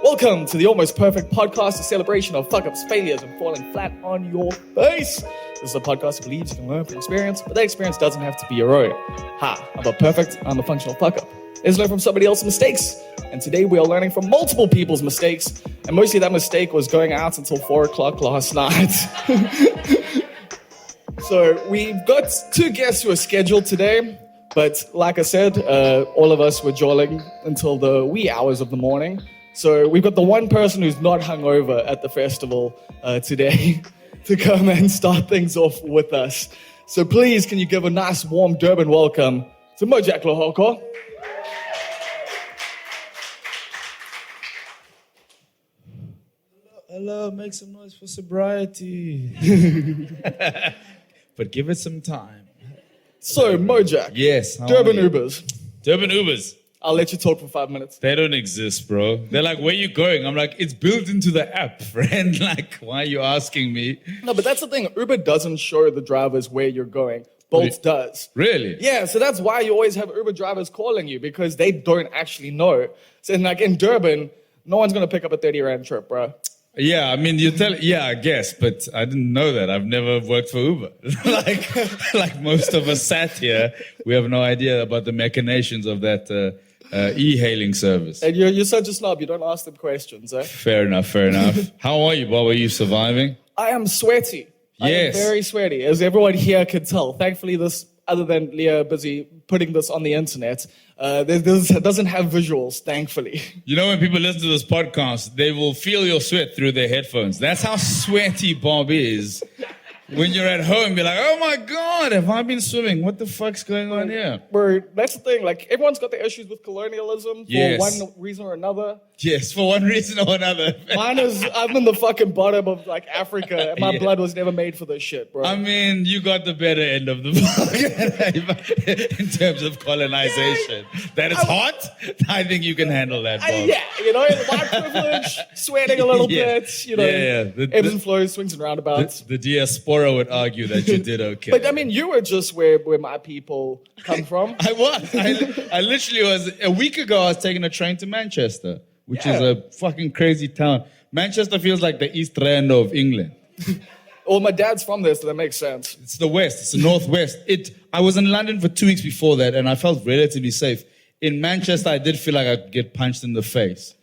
Welcome to the Almost Perfect Podcast, a celebration of fuck-ups, failures, and falling flat on your face. This is a podcast that believes you can learn from experience, but that experience doesn't have to be your own. Ha, I'm not perfect, I'm a functional fuck-up. Let's learn from somebody else's mistakes. And today we are learning from multiple people's mistakes, and mostly that mistake was going out until 4 o'clock last night. So we've got 2 guests who are scheduled today, but like I said, all of us were jolling until the wee hours of the morning. So we've got the one person who's not hungover at the festival today to come and start things off with us. So please, can you give a nice warm Durban welcome to Mojak Lehoko? Hello, make some noise for sobriety. But give it some time. So Mojak, Yes. Durban Ubers. Durban Ubers. I'll let you talk for 5 minutes. They don't exist, bro. They're like, where you going? I'm like, it's built into the app, friend. Like, why are you asking me? No, but that's the thing. Uber doesn't show the drivers where you're going. Bolt does. Really? Yeah, so that's why you always have Uber drivers calling you, because they don't actually know. So like in Durban, no one's going to pick up a 30 Rand trip, bro. Yeah, I mean, I guess, but I didn't know that. I've never worked for Uber. like most of us sat here, we have no idea about the machinations of that e-hailing service. And you're such a snob, you don't ask them questions, eh? Fair enough. How are you, Bob? Are you surviving? I am sweaty. Yes. I am very sweaty, as everyone here can tell. Thankfully, this, other than Leah busy putting this on the internet, this doesn't have visuals, thankfully. You know, when people listen to this podcast, they will feel your sweat through their headphones. That's how sweaty Bob is. When you're at home, you're like, oh my God, have I been swimming? What the fuck's going on here? That's the thing, like, everyone's got their issues with colonialism for one reason or another. Yes, for one reason or another. Mine is, I'm in the fucking bottom of, like, Africa, and my blood was never made for this shit, bro. I mean, you got the better end of the bargain in terms of colonization. That is hot. I think you can handle that, Bob. Yeah, you know, white privilege, sweating a little bit, you know, ebbs and flows, swings and roundabouts. The diaspora would argue that you did okay. But I mean, you were just where my people come from. I was. I literally was. A week ago, I was taking a train to Manchester, which is a fucking crazy town. Manchester feels like the East End of England. Well, my dad's from there, so that makes sense. It's the West. It's the Northwest. I was in London for 2 weeks before that, and I felt relatively safe. In Manchester, I did feel like I'd get punched in the face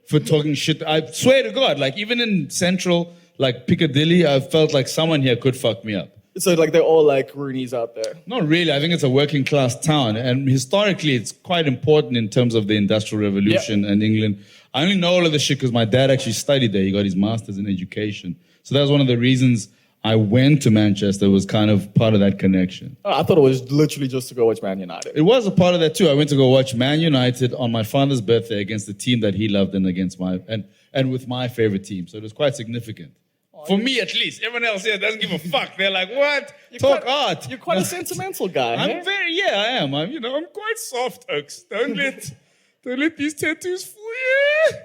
for talking shit. I swear to God, like even in Central, like Piccadilly, I felt like someone here could fuck me up. So like they're all like Roonies out there. Not really. I think it's a working class town, and historically, it's quite important in terms of the Industrial Revolution and England. I only know all of this shit because my dad actually studied there. He got his master's in education. So that was one of the reasons I went to Manchester, was kind of part of that connection. Oh, I thought it was literally just to go watch Man United. It was a part of that too. I went to go watch Man United on my father's birthday against the team that he loved and against and with my favorite team. So it was quite significant. For me, at least. Everyone else here doesn't give a fuck. They're like, what? Talk art. You're quite a sentimental guy. I am. I'm quite soft, Oaks. Don't let these tattoos fool you.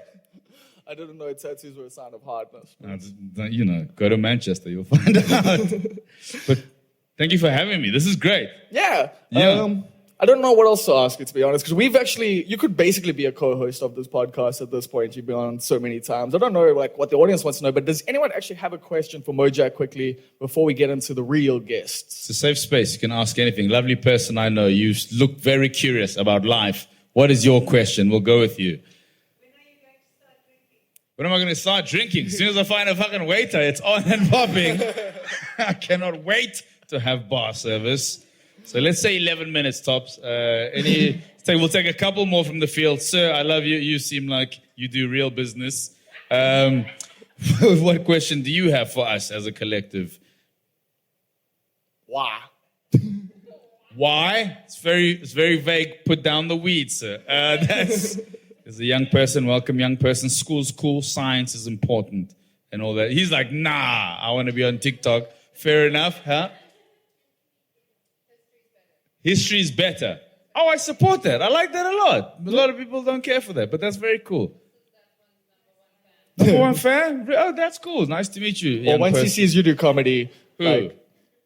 I didn't know tattoos were a sign of hardness. Go to Manchester, you'll find out. But thank you for having me. This is great. Yeah. I don't know what else to ask you, to be honest, because you could basically be a co-host of this podcast at this point. You've been on so many times. I don't know like what the audience wants to know, but does anyone actually have a question for Mojak quickly before we get into the real guests? It's a safe space. You can ask anything. Lovely person I know. You look very curious about life. What is your question? We'll go with you. When am I going to start drinking? As soon as I find a fucking waiter, it's on and popping. I cannot wait to have bar service. So let's say 11 minutes tops. We'll take a couple more from the field. Sir, I love you. You seem like you do real business. What question do you have for us as a collective? Why? Why? It's very vague. Put down the weed, sir. As a young person, welcome young person. School's cool. Science is important and all that. He's like, nah, I want to be on TikTok. Fair enough, huh? History is better. Oh, I support that. I like that a lot. A lot of people don't care for that, but that's very cool. Number one fan? Oh, that's cool. Nice to meet you. Well, once he sees you do comedy, Who?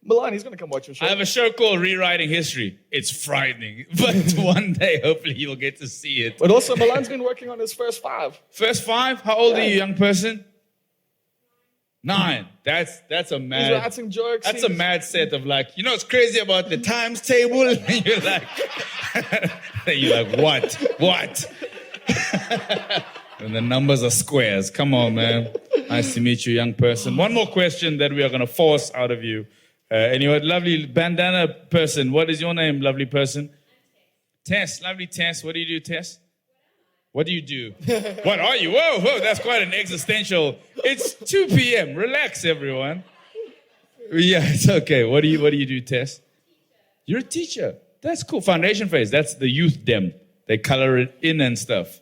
Milan, he's going to come watch your show. I have a show called Rewriting History. It's frightening, but one day, hopefully, you'll get to see it. But also, Milan's been working on his first 5. First 5? How old are you, young person? 9. That's a mad. He's writing jokes. That's a mad set of like, you know what's crazy about the times table? And you're like, what? And the numbers are squares. Come on, man. Nice to meet you, young person. One more question that we are going to force out of you. Anyway, lovely bandana person. What is your name, lovely person? Tess. Lovely Tess. What do you do, Tess? What do you do? What are you? Whoa, that's quite an existential. It's 2 p.m. Relax, everyone. Yeah, it's okay. What do you do, Tess? You're a teacher. That's cool. Foundation phase. That's the youth dem. They color it in and stuff.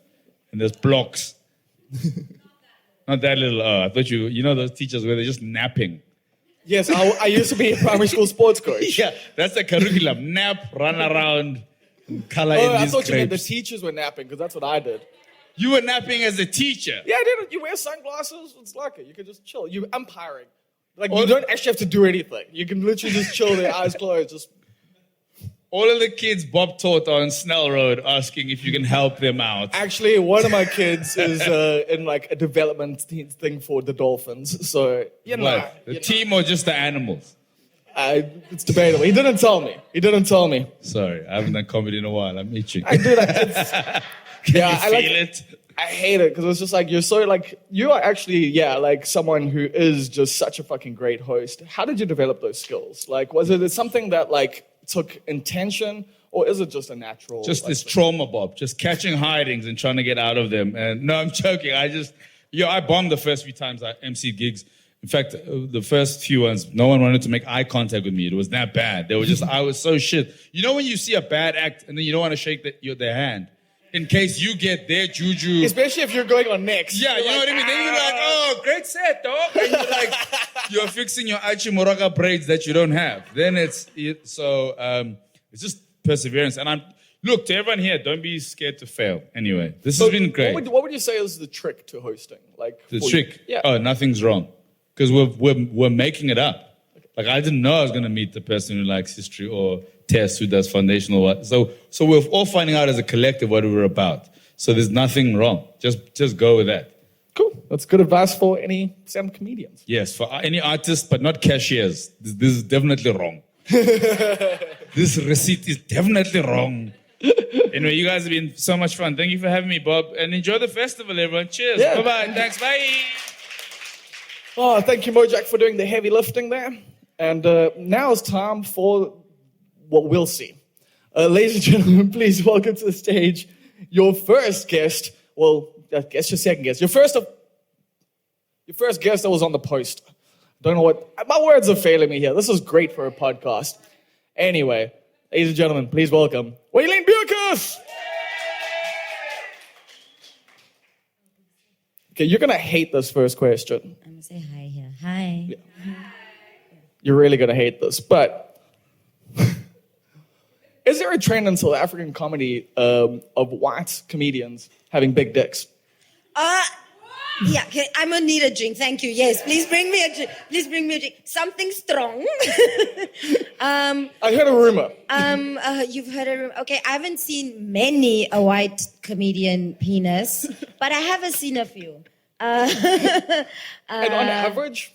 And there's blocks. Not that little. I thought you know those teachers where they're just napping. Yes, I used to be a primary school sports coach. Yeah, that's the curriculum. Nap, run around, color in I these thought you meant the crepes. teachers were napping, because that's what I did. You were napping as a teacher. Yeah, I did. You wear sunglasses. It's like it. You can just chill. You're umpiring. Like, you don't actually have to do anything. You can literally just chill, their eyes closed. Just. All of the kids Bob taught are on Snell Road asking if you can help them out. Actually, one of my kids is in like a development thing for the Dolphins. So, you know. What? The team or just the animals? It's debatable. He didn't tell me. Sorry, I haven't done comedy in a while. I'm itching. I do that. Can I you like feel it? I hate it because it's just like, you're so like, you are actually, like someone who is just such a fucking great host. How did you develop those skills? Like, was it something that like took intention, or is it just a natural? Just like, this trauma, Bob. Just catching hidings and trying to get out of them. And no, I'm joking. I bombed the first few times I emceed gigs. In fact, the first few ones, no one wanted to make eye contact with me. It was that bad. They were just, I was so shit. You know when you see a bad act and then you don't want to shake their hand? In case you get their juju. Especially if you're going on next. Yeah, you know what I mean? Then you're like, oh, great set, dog. And you're like, you're fixing your Aichi Moraga braids that you don't have. Then it's just perseverance. And look, to everyone here, don't be scared to fail. Anyway, this has been great. What would you say is the trick to hosting? Like The trick? Yeah. Oh, nothing's wrong. Because we're making it up. Like, I didn't know I was going to meet the person who likes history or Tess who does foundational work. So we're all finding out as a collective what we're about. So there's nothing wrong. Just go with that. Cool. That's good advice for any stand-up comedians. Yes, for any artist, but not cashiers. This is definitely wrong. This receipt is definitely wrong. Anyway, you guys have been so much fun. Thank you for having me, Bob. And enjoy the festival, everyone. Cheers. Yeah. Bye-bye. Thanks. Bye. Oh, thank you, Mojak, for doing the heavy lifting there. And now it's time for what we'll see. Ladies and gentlemen, please welcome to the stage your first guest. Well, I guess your second guest. Your first guest that was on the poster. Don't know what... My words are failing me here. This is great for a podcast. Anyway, ladies and gentlemen, please welcome Waylene Beukes! Okay, you're going to hate this first question. I'm going to say hi here. Hi. Yeah. You're really going to hate this, but... Is there a trend in South African comedy of white comedians having big dicks? Yeah, okay, I'm gonna need a drink. Thank you. Yes, please bring me a drink. Something strong. I heard a rumor. You've heard a rumor. Okay, I haven't seen many a white comedian penis, but I have seen a few. And on average?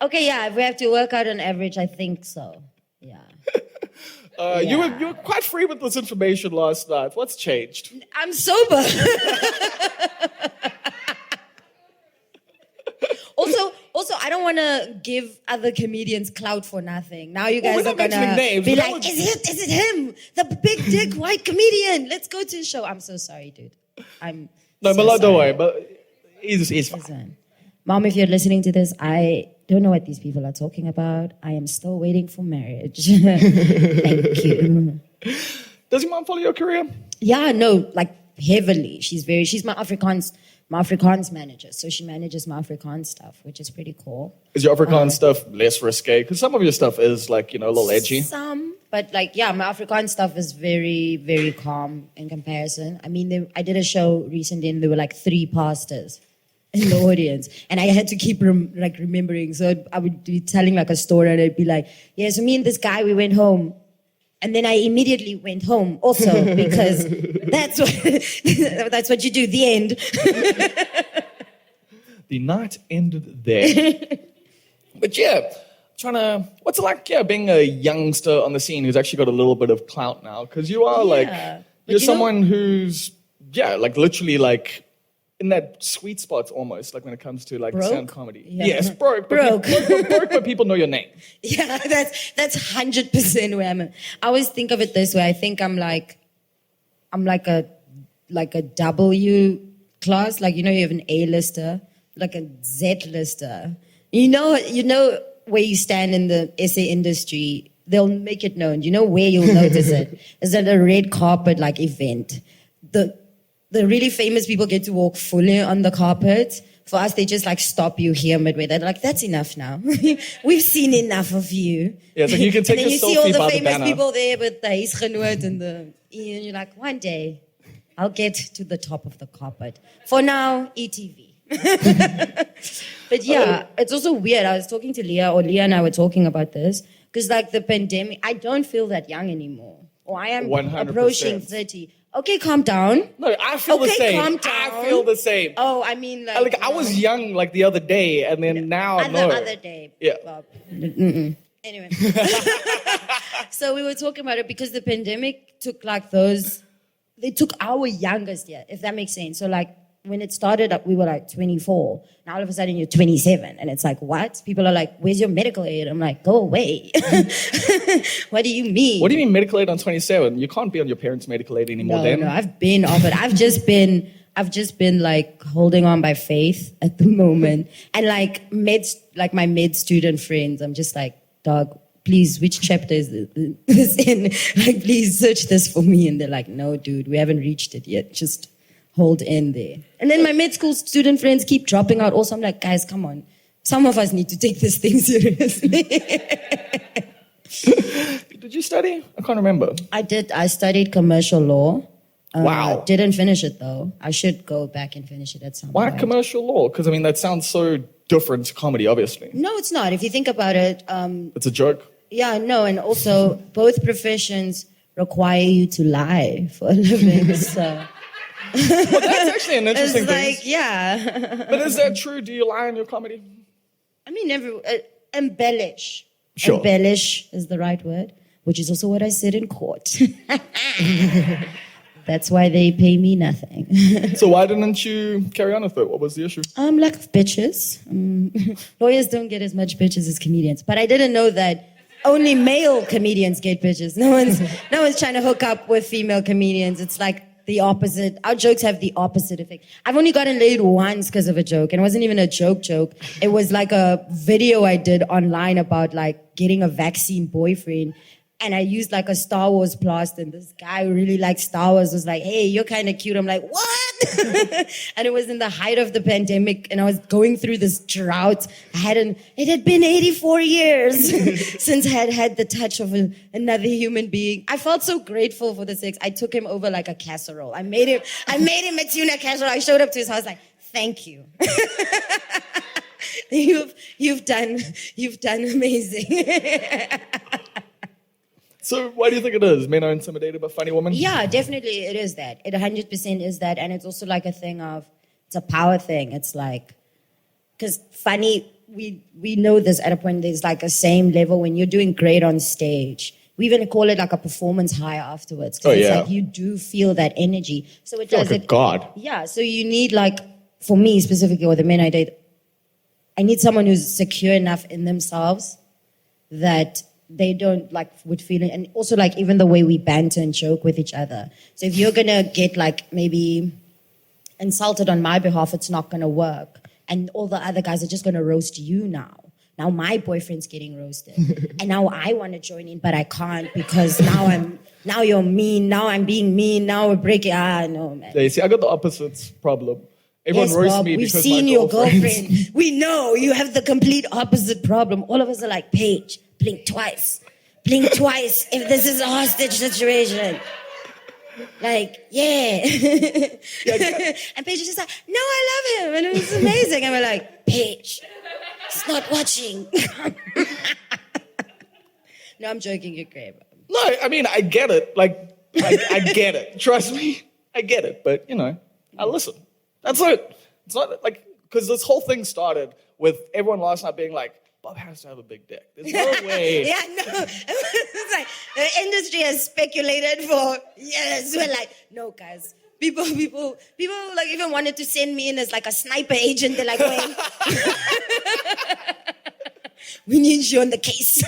Okay, yeah, if we have to work out on average, I think so. Yeah. You were quite free with this information last night. What's changed? I'm sober. Also, I don't want to give other comedians clout for nothing. Now you guys are going to be like, is it him? The big dick white comedian. Let's go to his show. I'm so sorry, dude. No, Mala, don't worry. But he's fine. Listen. Mom, if you're listening to this, I don't know what these people are talking about. I am still waiting for marriage. Thank you. Does your mom follow your career? Yeah, no, like heavily. She's my Afrikaans manager. So she manages my Afrikaans stuff, which is pretty cool. Is your Afrikaans stuff less risque? Because some of your stuff is like, a little edgy. Some, but my Afrikaans stuff is very, very calm in comparison. I mean, I did a show recently and there were like 3 pastors. in the audience. And I had to keep remembering. So I would be telling like a story and I'd be like, yeah, so me and this guy, we went home. And then I immediately went home also because that's what you do, the end. The night ended there. But yeah, what's it like, being a youngster on the scene who's actually got a little bit of clout now? Because you are you're someone who's, like literally like in that sweet spot almost, like when it comes to like stand comedy. Yeah. Yes, broke. Broke, but people know your name. Yeah, that's 100% where I'm at. I always think of it this way. I think I'm like a W class. Like, you know, you have an A-lister, like a Z-lister. You know where you stand in the essay industry, they'll make it known. You know where you'll notice it? Is at a red carpet like event. The really famous people get to walk fully on the carpet. For us, they just like stop you here midway. They're like, that's enough now. We've seen enough of you. Yeah, so you can take and then a you selfie see all the by the famous banner. people there with the huisgenoot and and you're like, one day, I'll get to the top of the carpet. For now, ETV. But yeah, it's also weird. I was talking to Leah and I were talking about this because like the pandemic, I don't feel that young anymore. Or I am 100%. approaching 30. Okay, calm down. No, I feel the same. Calm down. I feel the same. Oh, I mean I was young like the other day, and then now the other day. Yeah. Bob. Anyway. So we were talking about it because the pandemic took they took our youngest year, if that makes sense. So like when it started up, we were like 24. Now all of a sudden you're 27. And it's like, what? People are like, where's your medical aid? I'm like, go away. What do you mean? What do you mean medical aid on 27? You can't be on your parents' medical aid anymore then. No, I've been off it. I've just been like holding on by faith at the moment. And like my med student friends, I'm just like, dog, please, which chapter is this in? Like, please search this for me. And they're like, no, dude, we haven't reached it yet. Just hold in there. And then my med school student friends keep dropping out also. I'm like, guys, come on. Some of us need to take this thing seriously. Did you study? I can't remember. I did. I studied commercial law. Wow. Didn't finish it though. I should go back and finish it at some Why point. commercial law? Because I mean, that sounds so different to comedy, obviously. No, it's not. If you think about it, It's a joke. yeah, no, and also both professions require you to lie for a living. So Well, that's actually an interesting it's thing. like, yeah. But is that true? Do you lie in your comedy? I mean, embellish. Sure. Embellish is the right word, which is also what I said in court. That's why they pay me nothing. So why didn't you carry on with it? What was the issue? Lack of bitches. Lawyers don't get as much bitches as comedians. But I didn't know that only male comedians get bitches. No one's trying to hook up with female comedians. It's like the opposite. Our jokes have the opposite effect. I've only gotten laid once because of a joke, and it wasn't even a joke. It was like a video I did online about like getting a vaccine boyfriend. And I used like a Star Wars plaster, and this guy who really liked Star Wars was like, hey, you're kind of cute. I'm like, what? And it was in the height of the pandemic, and I was going through this drought. It had been 84 years since I had had the touch of another human being. I felt so grateful for the sex. I took him over like a casserole. I made him a tuna casserole. I showed up to his house like, thank you. You've done amazing. So why do you think it is? Men are intimidated by funny women? Yeah, definitely it is that. It 100% is that. And it's also like a thing of, it's a power thing. It's like, because funny, we know this at a point, there's like a same level when you're doing great on stage. We even call it like a performance high afterwards. Because it's like you do feel that energy. So it does like a god. Yeah, so you need like, for me specifically, or the men I date, I need someone who's secure enough in themselves that they don't like would feel it. And also like even the way we banter and joke with each other. So if you're gonna get like maybe insulted on my behalf, it's not gonna work. And all the other guys are just gonna roast you now. Now my boyfriend's getting roasted. And now I wanna join in, but I can't because now you're mean, now I'm being mean, now we're breaking, no man. Yeah, you see, I got the opposite problem. Everyone roasts Bob, me we've because seen my your girlfriends. girlfriend. We know you have the complete opposite problem. All of us are like, Paige, blink twice. Blink twice if this is a hostage situation. Like, yeah. And Paige is just like, no, I love him. And it was amazing. And we're like, Paige, he's not watching. No, I'm joking, you're great. No, I mean, I get it. Like, I get it. Trust me, I get it. But, you know, I listen. That's it. It's not like, because this whole thing started with everyone last night being like, Bob has to have a big dick. There's no way. Yeah, no. It's like, the industry has speculated for years. We're like, no, guys. People like even wanted to send me in as like a sniper agent. They're like, wait. We need you on the case.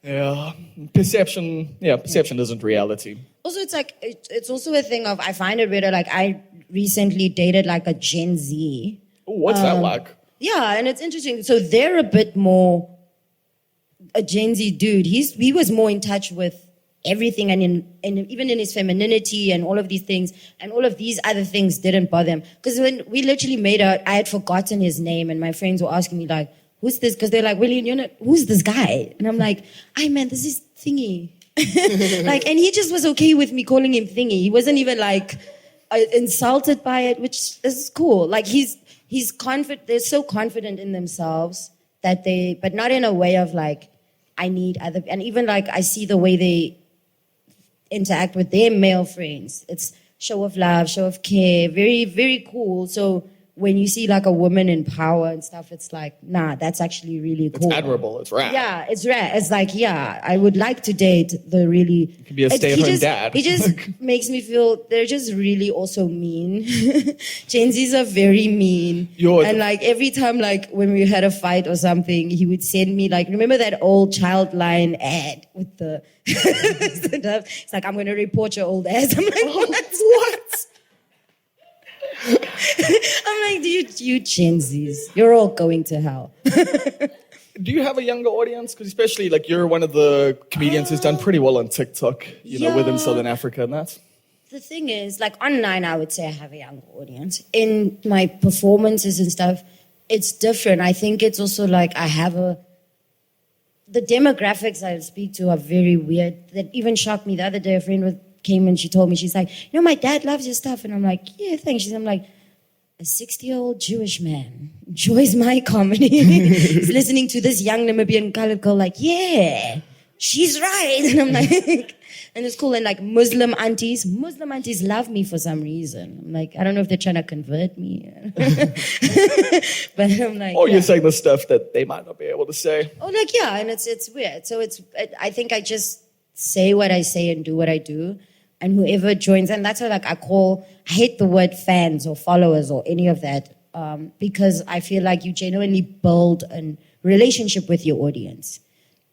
Yeah, perception isn't reality. Also, it's like, it's also a thing of, I find it weird, like I recently dated like a Gen Z. Ooh, what's that like? Yeah, and it's interesting. So they're a bit more a Gen Z dude. He was more in touch with everything and even in his femininity and all of these things, and all of these other things didn't bother him. Because when we literally made out, I had forgotten his name, and my friends were asking me like, who's this? Because they're like, Waylene, who's this guy? And I'm like, man, this is Thingy. Like, and he just was okay with me calling him Thingy. He wasn't even like insulted by it, which is cool. Like he's confident. They're so confident in themselves that but not in a way of like, I need other, and even like I see the way they interact with their male friends. It's show of love, show of care, very, very cool. So when you see like a woman in power and stuff, it's like, nah, that's actually really cool. It's admirable. It's rad. Yeah, it's rad. It's like, yeah, I would like to date the really... You could be a stay-at-home dad. He just makes me feel they're just really also mean. Gen Zs are very mean. And like every time like when we had a fight or something, he would send me like, remember that old Childline ad with the stuff? It's like, I'm going to report your old ass. I'm like, what? I'm like, you Gen Zs, you're all going to hell. Do you have a younger audience? Because especially like you're one of the comedians who's done pretty well on TikTok, you know, within Southern Africa and that. The thing is, like online, I would say I have a younger audience. In my performances and stuff, it's different. I think it's also like I have the demographics I speak to are very weird. That even shocked me the other day. A friend came and she told me, she's like, you know, my dad loves your stuff. And I'm like, yeah, thanks. I'm like, a 60-year-old Jewish man enjoys my comedy. He's listening to this young Namibian colored girl like, yeah, she's right. And I'm like, and it's cool. And like Muslim aunties love me for some reason. I'm like, I don't know if they're trying to convert me. But I'm like, or you're saying the stuff that they might not be able to say. Oh, like, yeah, and it's weird. So I think I just say what I say and do what I do. And whoever joins, and that's why like I hate the word fans or followers or any of that, because I feel like you genuinely build a relationship with your audience.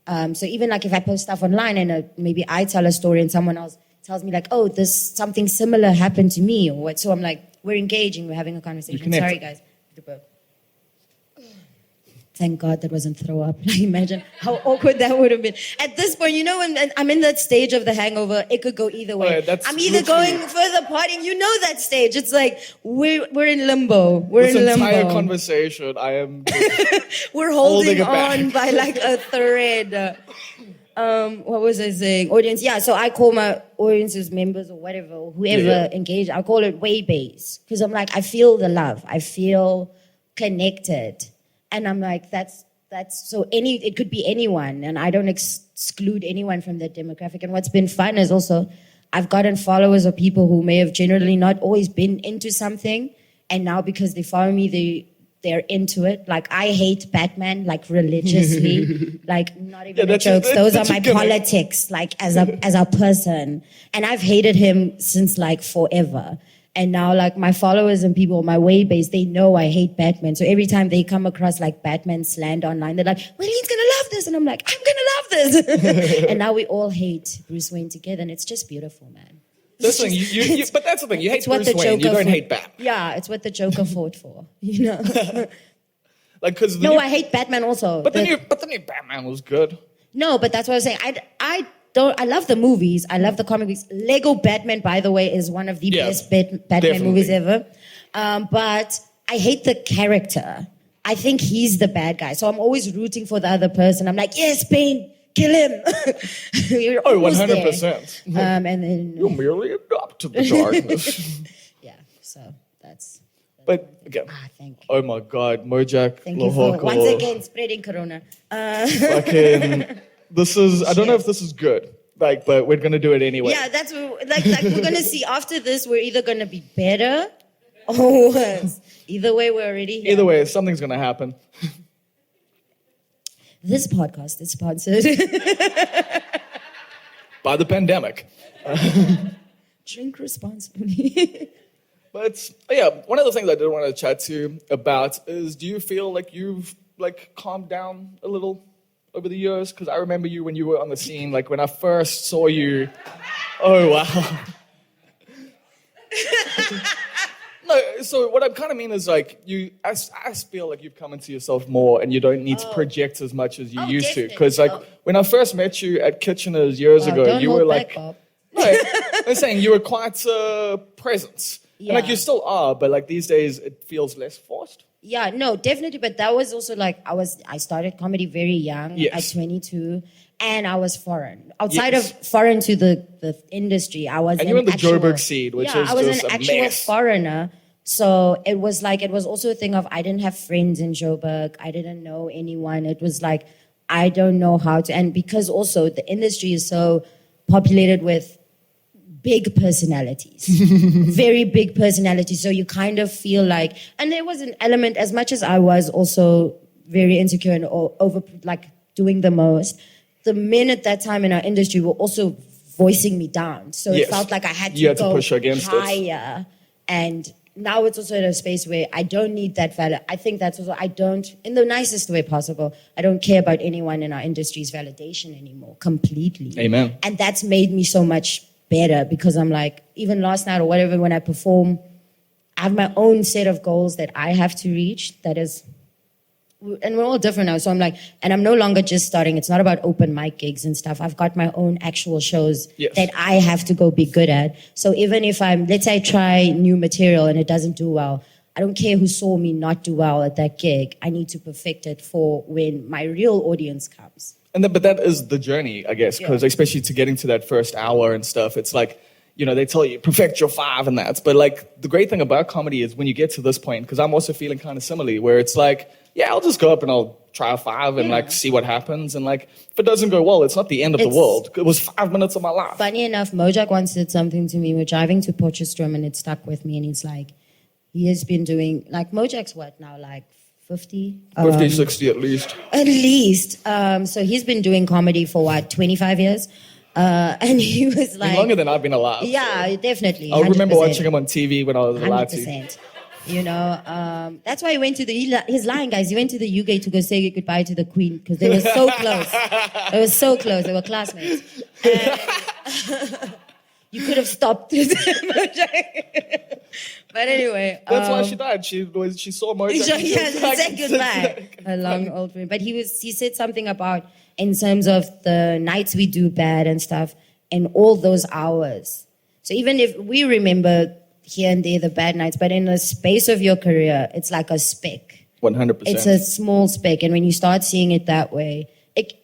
So even like if I post stuff online and maybe I tell a story and someone else tells me like, oh, something similar happened to me or what, so I'm like, we're engaging, we're having a conversation. Sorry guys. Thank God that wasn't throw up. Imagine how awkward that would have been. At this point, you know, when I'm in that stage of the hangover, it could go either way. I'm either going further partying. You know that stage. It's like we're in limbo. This entire conversation, I am. We're holding on by like a thread. What was I saying? Audience. Yeah. So I call my audiences members or whatever, whoever engaged. I call it way base because I'm like I feel the love. I feel connected. And I'm like, that's so it could be anyone, and I don't exclude anyone from that demographic. And what's been fun is also, I've gotten followers of people who may have generally not always been into something, and now because they follow me, they're into it. Like I hate Batman, like religiously, like not even jokes. Those are my politics, like as a person, and I've hated him since like forever. And now, like, my followers and people, my way base, they know I hate Batman. So every time they come across, like, Batman slander online, they're like, Waylene's gonna love this. And I'm like, I'm gonna love this. And now we all hate Bruce Wayne together. And it's just beautiful, man. Listen, but that's the thing. You hate Bruce Wayne. You don't hate Batman. Yeah, it's what the Joker fought for, you know? Like, I hate Batman also. But the new Batman was good. No, but that's what I was saying. I love the movies. I love the comic books. Lego Batman, by the way, is one of the best Batman movies ever. But I hate the character. I think he's the bad guy. So I'm always rooting for the other person. I'm like, yes, Bane, kill him. You're Oh, almost there. 100%. And then You'll merely adopt to the darkness. yeah, so that's. But again, Thank you. oh my God, Mojak Thank you for Lehoko. once again spreading corona. Fucking, this is, I don't know if this is good, like, but we're going to do it anyway. Yeah, that's like we're gonna see after this. We're either gonna be better or worse. Either way, we're already here. Either way, something's going to happen. This podcast is sponsored. By the pandemic. Drink responsibly. But yeah, one of the things I did want to chat to you about is, do you feel like you've like calmed down a little over the years? Because I remember you when you were on the scene, like when I first saw you. Oh wow. No, so what I kind of mean is like I feel like you've come into yourself more, and you don't need to project as much as you used to. Because like when I first met you at Kitchener's years ago, don't you hold were like, back, Bob. no, I'm saying you were quite present. Yeah. And like you still are, but like these days it feels less forced. Yeah, no, definitely. But that was also like I started comedy very young, Yes. at 22, and I was foreign. Outside Yes. of foreign to the industry, I was. And you were in the Joburg scene, which yeah, is I was just an a actual mess. foreigner. So it was also a thing of I didn't have friends in Joburg. I didn't know anyone. It was like I don't know how to, and because also the industry is so populated with big personalities, very big personalities. So you kind of feel like, and there was an element, as much as I was also very insecure and over, like doing the most, the men at that time in our industry were also voicing me down. So Yes. it felt like I had to You had to go push against it. higher. And now it's also in a space where I don't need that valid. I think that's also, I don't, in the nicest way possible, I don't care about anyone in our industry's validation anymore, completely. Amen. And that's made me so much better, because I'm like, even last night or whatever, when I perform, I have my own set of goals that I have to reach. That is, and we're all different now. So I'm like, and I'm no longer just starting. It's not about open mic gigs and stuff. I've got my own actual shows Yes. that I have to go be good at. So even if let's say I try new material and it doesn't do well, I don't care who saw me not do well at that gig. I need to perfect it for when my real audience comes. And then, but that is the journey, I guess, because Yeah. especially to getting to that first hour and stuff, it's like, you know, they tell you perfect your 5 and that. But like the great thing about comedy is when you get to this point, because I'm also feeling kind of similarly, where it's like, yeah, I'll just go up and I'll try a 5 and like see what happens. And like, if it doesn't go well, it's not the end of the It's- world. It was 5 minutes of my life. Funny enough, Mojak once did something to me. We're driving to Potchefstroom and it stuck with me. And he's like, he has been doing, like, Mojak's what now, like 50? 50, 60 at least. At least. So he's been doing comedy for what, 25 years? And he was like... Longer than I've been alive. Yeah, definitely. I remember 100%. watching him on TV when I was allowed to. 100%. You know, that's why he went to he's lying, guys. He went to the UK to go say goodbye to the Queen, because they were so close. They were so close. They were classmates. And you could have stopped it. But anyway. That's why she died. She saw Mojak. Yeah, said goodbye. A long old friend. But he said something about, in terms of the nights we do bad and stuff, and all those hours. So even if we remember here and there the bad nights, but in the space of your career, it's like a speck. 100%. It's a small speck. And when you start seeing it that way,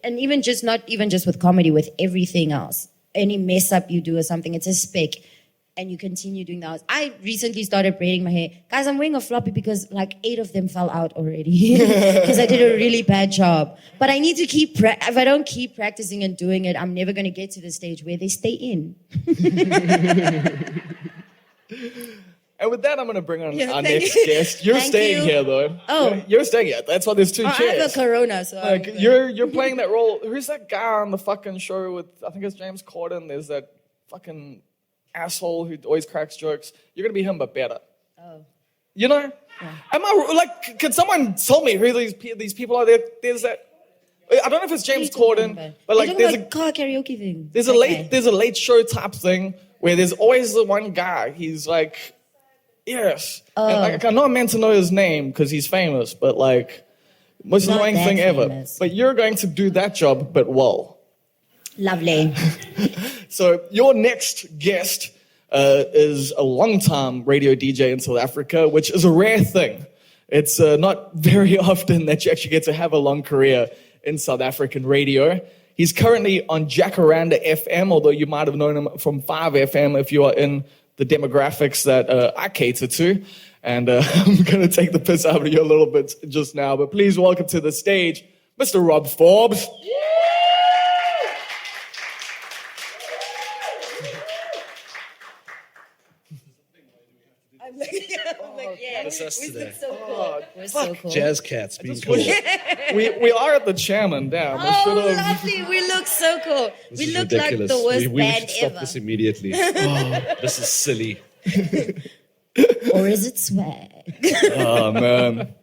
and even just not even just with comedy, with everything else, any mess up you do or something, it's a speck. And you continue doing that. I recently started braiding my hair. Guys, I'm wearing a floppy because like 8 of them fell out already. Because I did a really bad job. But I need to keep, if I don't keep practicing and doing it, I'm never going to get to the stage where they stay in. And with that, I'm going to bring on Yeah, our thank next you. guest. You're Thank staying you. here, though. Oh. You're staying here. That's why there's 2 I have chairs. a corona, so Like, I'm- you're playing that role. Who's that guy on the fucking show with, I think it's James Corden? There's that fucking asshole who always cracks jokes. You're going to be him, but better. Oh. You know? Am I, like, can someone tell me who these people are? There's that, I don't know if it's James Corden, but like there's there's a car karaoke thing. there's Okay. a late show type thing where there's always the one guy. He's like, yes. And like, I'm not meant to know his name because he's famous, but like, most Not annoying that thing ever. famous. But you're going to do that job, but well. Lovely. So your next guest is a long-time radio DJ in South Africa, which is a rare thing. It's not very often that you actually get to have a long career in South African radio. He's currently on Jacaranda FM, although you might have known him from 5FM if you are in the demographics that I cater to. And I'm going to take the piss out of you a little bit just now. But please welcome to the stage, Mr. Rob Forbes. It's us today. so cool. We're so cool. Jazz cats being cool. We are at the chairman. Damn. We should have. Lovely. We look so cool. This we is look ridiculous. like the worst we band should stop ever. this immediately. This is silly. Or is it swag? Oh man,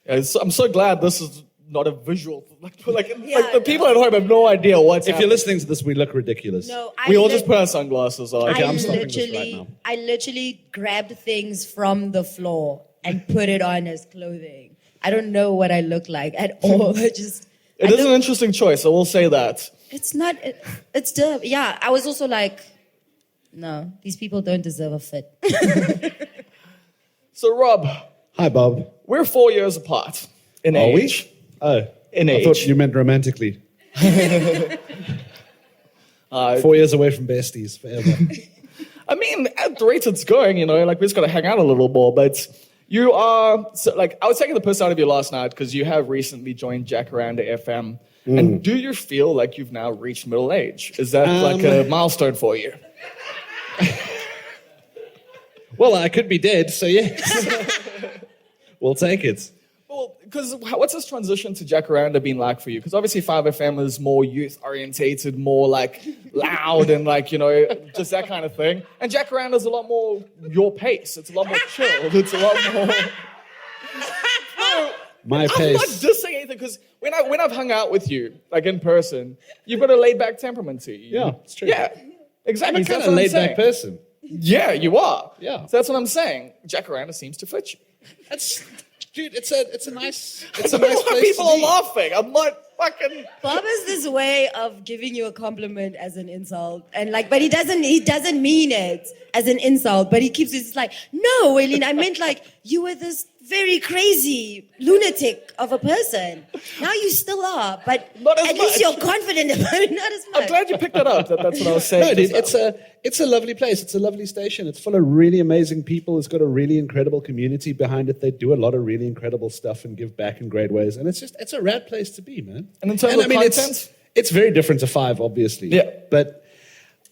I'm so glad this is not a visual. Like the people at home have no idea what's If happening. you're listening to this, we look ridiculous. No, We all just put our sunglasses on. Okay, I'm stopping this right now. I literally grabbed things from the floor and put it on as clothing. I don't know what I look like at all. It is an interesting choice. I will say that. It's not. It's the. Yeah, I was also like, no, these people don't deserve a fit. So Rob, Hi, Bob. we're 4 years apart in Are we? age. Oh, In I age. thought you meant romantically. 4 years away from besties forever. I mean, at the rate it's going, we just got to hang out a little more. But you are, I was taking the piss out of you last night because you have recently joined Jacaranda FM. And do you feel like you've now reached middle age? Is that like a milestone for you? Well, I could be dead, so yes. We'll take it. Well, because what's this transition to Jacaranda been like for you? Because obviously 5FM is more youth-orientated, more like loud and just that kind of thing. And Jacaranda's a lot more your pace. It's a lot more chilled. It's a lot more... My I'm pace. not just saying anything because when I've hung out with you, like in person, you've got a laid-back temperament to you. Yeah, it's true. Yeah, exactly. I'm a kind That's of what I'm laid-back saying. person. Yeah, you are. Yeah. So that's what I'm saying. Jacaranda seems to fit you. Dude, it's a nice I don't know why place people to are be. laughing. I'm not fucking... Bob has this way of giving you a compliment as an insult, and but he doesn't mean it as an insult, but he keeps it like, no, Waylene, I meant like you were this very crazy lunatic of a person. Now you still are, but Not as at least much. you're confident about it, not as much. I'm glad you picked that up. That's what I was saying. No, dude, just now. it's a lovely place. It's a lovely station. It's full of really amazing people. It's got a really incredible community behind it. They do a lot of really incredible stuff and give back in great ways. And it's a rad place to be, man. And in terms of content? it's very different to 5, obviously. Yeah. But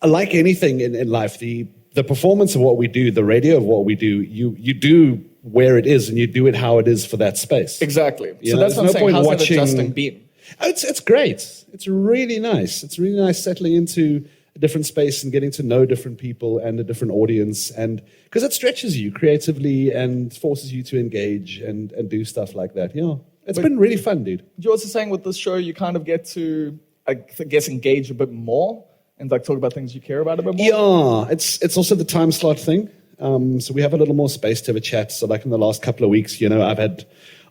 like anything in life, the performance of what we do, the radio of what we do, you do where it is and you do it how it is for that space. Exactly. You So know, that's what I'm there's no saying. point How's that watching- adjusting been? Oh, it's great. It's really nice. It's really nice settling into a different space and getting to know different people and a different audience, and because it stretches you creatively and forces you to engage and do stuff like that. Yeah, it's been really fun, dude. You're also saying with this show, you kind of get to, I guess, engage a bit more and talk about things you care about a bit more. Yeah, it's also the time slot thing. So we have a little more space to have a chat. So like in the last couple of weeks, I've had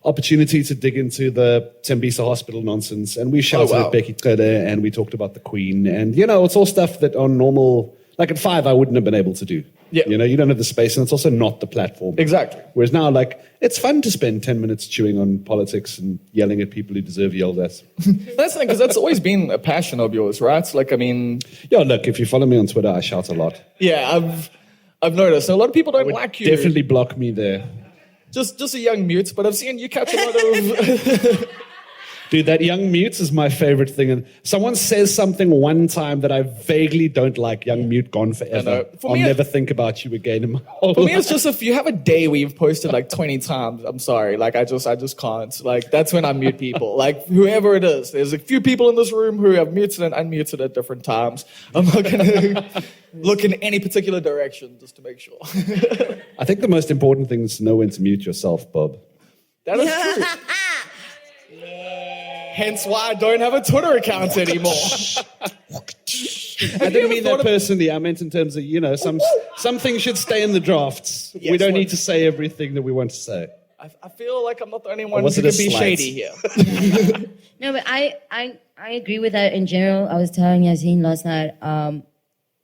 opportunity to dig into the Tembisa hospital nonsense, and we shouted at Becky Trede, and we talked about the Queen, and it's all stuff that on normal, like at 5, I wouldn't have been able to do. Yeah. You don't have the space, and it's also not the platform. Exactly. Whereas now, it's fun to spend 10 minutes chewing on politics and yelling at people who deserve yelled at. That's the thing, because that's always been a passion of yours, right? Yeah, look, if you follow me on Twitter, I shout a lot. Yeah, I've noticed. A lot of people don't like you. Definitely block me there. Just a young mute, but I've seen you catch a lot of... Dude, that young mute is my favorite thing. And someone says something one time that I vaguely don't like, young mute gone forever. For I'll me, never think about you again in my whole For me, life. it's just if you have a day where you've posted 20 times, I'm sorry. I just can't. That's when I mute people. Whoever it is. There's a few people in this room who have muted and unmuted at different times. I'm not going to look in any particular direction just to make sure. I think the most important thing is to know when to mute yourself, Bob. That is true. Hence why I don't have a Twitter account anymore. I didn't mean that personally. I meant in terms of, some things should stay in the drafts. Yes, we don't need to say everything that we want to say. I feel like I'm not the only one was who it a can be slight? shady here. No, but I agree with that in general. I was telling Yasin last night,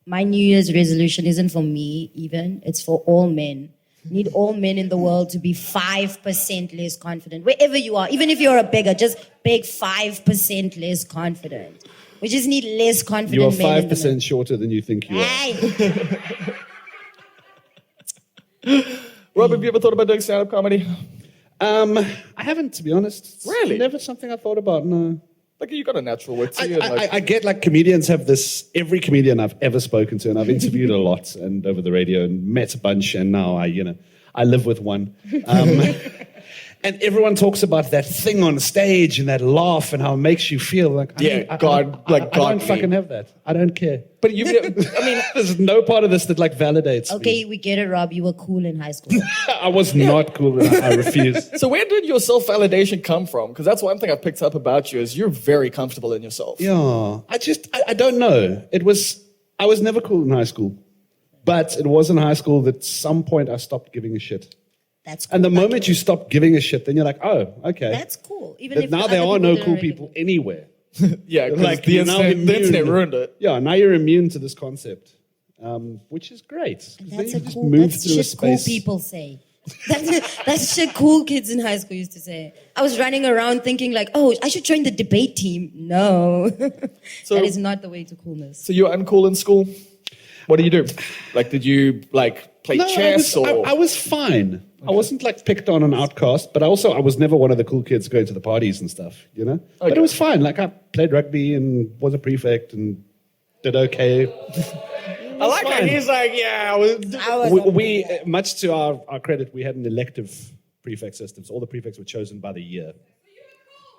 my New Year's resolution isn't for me even. It's for all men. Need all men in the world to be 5% less confident. Wherever you are, even if you're a beggar, just beg 5% less confident. We just need less confident You are men in the 5% shorter than you think you are. Aye. Rob, have you ever thought about doing stand-up comedy? I haven't, to be honest. It's Really? never something I thought about, no. Like, you got a natural wit to you. I get like comedians have this, every comedian I've ever spoken to, and I've interviewed a lot and over the radio and met a bunch, and now I live with one. And everyone talks about that thing on stage and that laugh and how it makes you feel. Like, I don't fucking have that. I don't care. But you, I mean, There's no part of this that like validates Okay, me. we get it, Rob. You were cool in high school. I was not cool. I refuse. so where did your self-validation come from? Because that's one thing I've picked up about you is you're very comfortable in yourself. Yeah, I don't know. I was never cool in high school. But it was in high school that at some point I stopped giving a shit. That's cool. And the moment you stop giving a shit, then you're like, oh, okay. That's cool. Even That if now the there other are no didn't cool recognize- people anywhere. Yeah, because Like, the you're now internet immune. ruined it. Yeah, now you're immune to this concept, which is great. 'Cause then That's you a just cool. move That's through a shit cool space. people say. That's shit cool kids in high school used to say. I was running around thinking like, oh, I should join the debate team. No, So- that is not the way to coolness. So you were uncool in school? What do you do? Like, did you play No, chess or? I was fine. I wasn't like picked on an outcast, but I was never one of the cool kids going to the parties and stuff, you know? But Okay. it was fine. Like I played rugby and was a prefect and did okay. I like fine. it. He's like, yeah, I was. I was We much to our credit, we had an elective prefect system. So all the prefects were chosen by the year.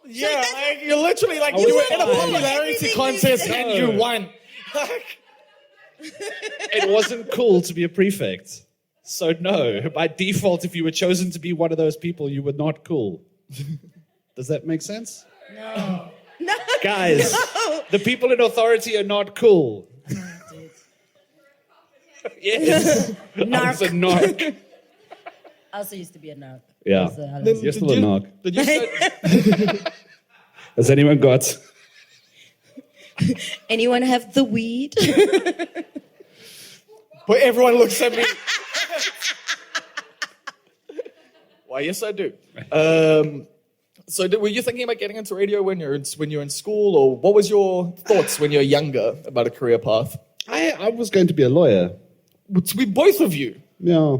Yeah, like, you're literally like, I you was were in a fine. popularity Everything contest you and said. you won. It wasn't cool to be a prefect. So no, by default, if you were chosen to be one of those people, you were not cool. Does that make sense? no. Guys, the people in authority are not cool. Yes. I was a narc. I also used to be a narc. Yeah. So I You're was- still a narc. Did you start, Has anyone got? Anyone have the weed? but everyone looks at me. Why, yes, I do. So were you thinking about getting into radio when you're in school, or what was your thoughts when you were younger about a career path? I was going to be a lawyer. We both of you. Yeah.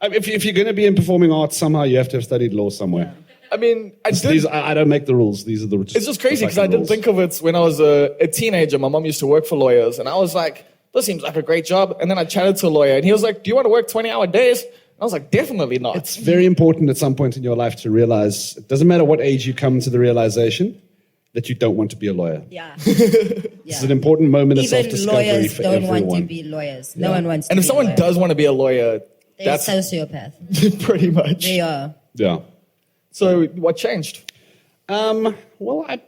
I mean, if you're going to be in performing arts, somehow you have to have studied law somewhere. I mean, I don't make the rules. These are the. It's just crazy because I fucking didn't rules. think of it when I was a teenager. My mom used to work for lawyers, and I was like, this seems like a great job. And then I chatted to a lawyer, and he was like, do you want to work 20-hour days? And I was like, definitely not. It's very important at some point in your life to realize, it doesn't matter what age you come to the realization that you don't want to be a lawyer. Yeah. It's an important moment of Even self-discovery lawyers for don't everyone. want to be lawyers. No one wants to And if be someone a lawyer. does want to be a lawyer, They're that's sociopath. pretty much. They are. Yeah. So what changed? Well, I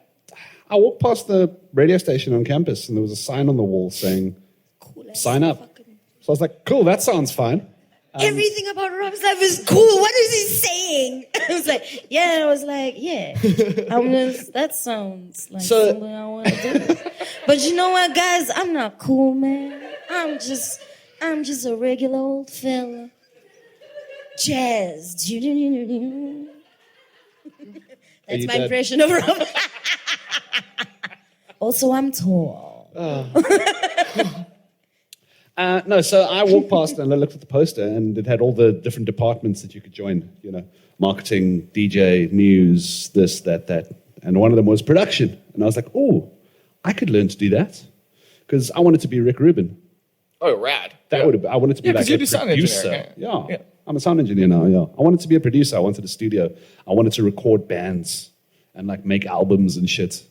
walked past the radio station on campus and there was a sign on the wall saying, Cool. sign up. So I was like, cool, that sounds fine. Everything about Rob's life is cool. What is he saying? I was like, yeah. And I was like, yeah. That sounds like So- something I want to do. But you know what, guys? I'm not cool, man. I'm just a regular old fella. Jazz. That's my dead? impression of Rob. Also, I'm tall. No, so I walked past and I looked at the poster and it had all the different departments that you could join, you know, marketing, DJ, news, this, that. And one of them was production. And I was like, oh, I could learn to do that. Because I wanted to be Rick Rubin. Oh, rad. I wanted to be Yeah, like 'cause you a do sound producer. engineering, Yeah. yeah. I'm a sound engineer now, yeah. I wanted to be a producer. I wanted a studio. I wanted to record bands and like make albums and shit.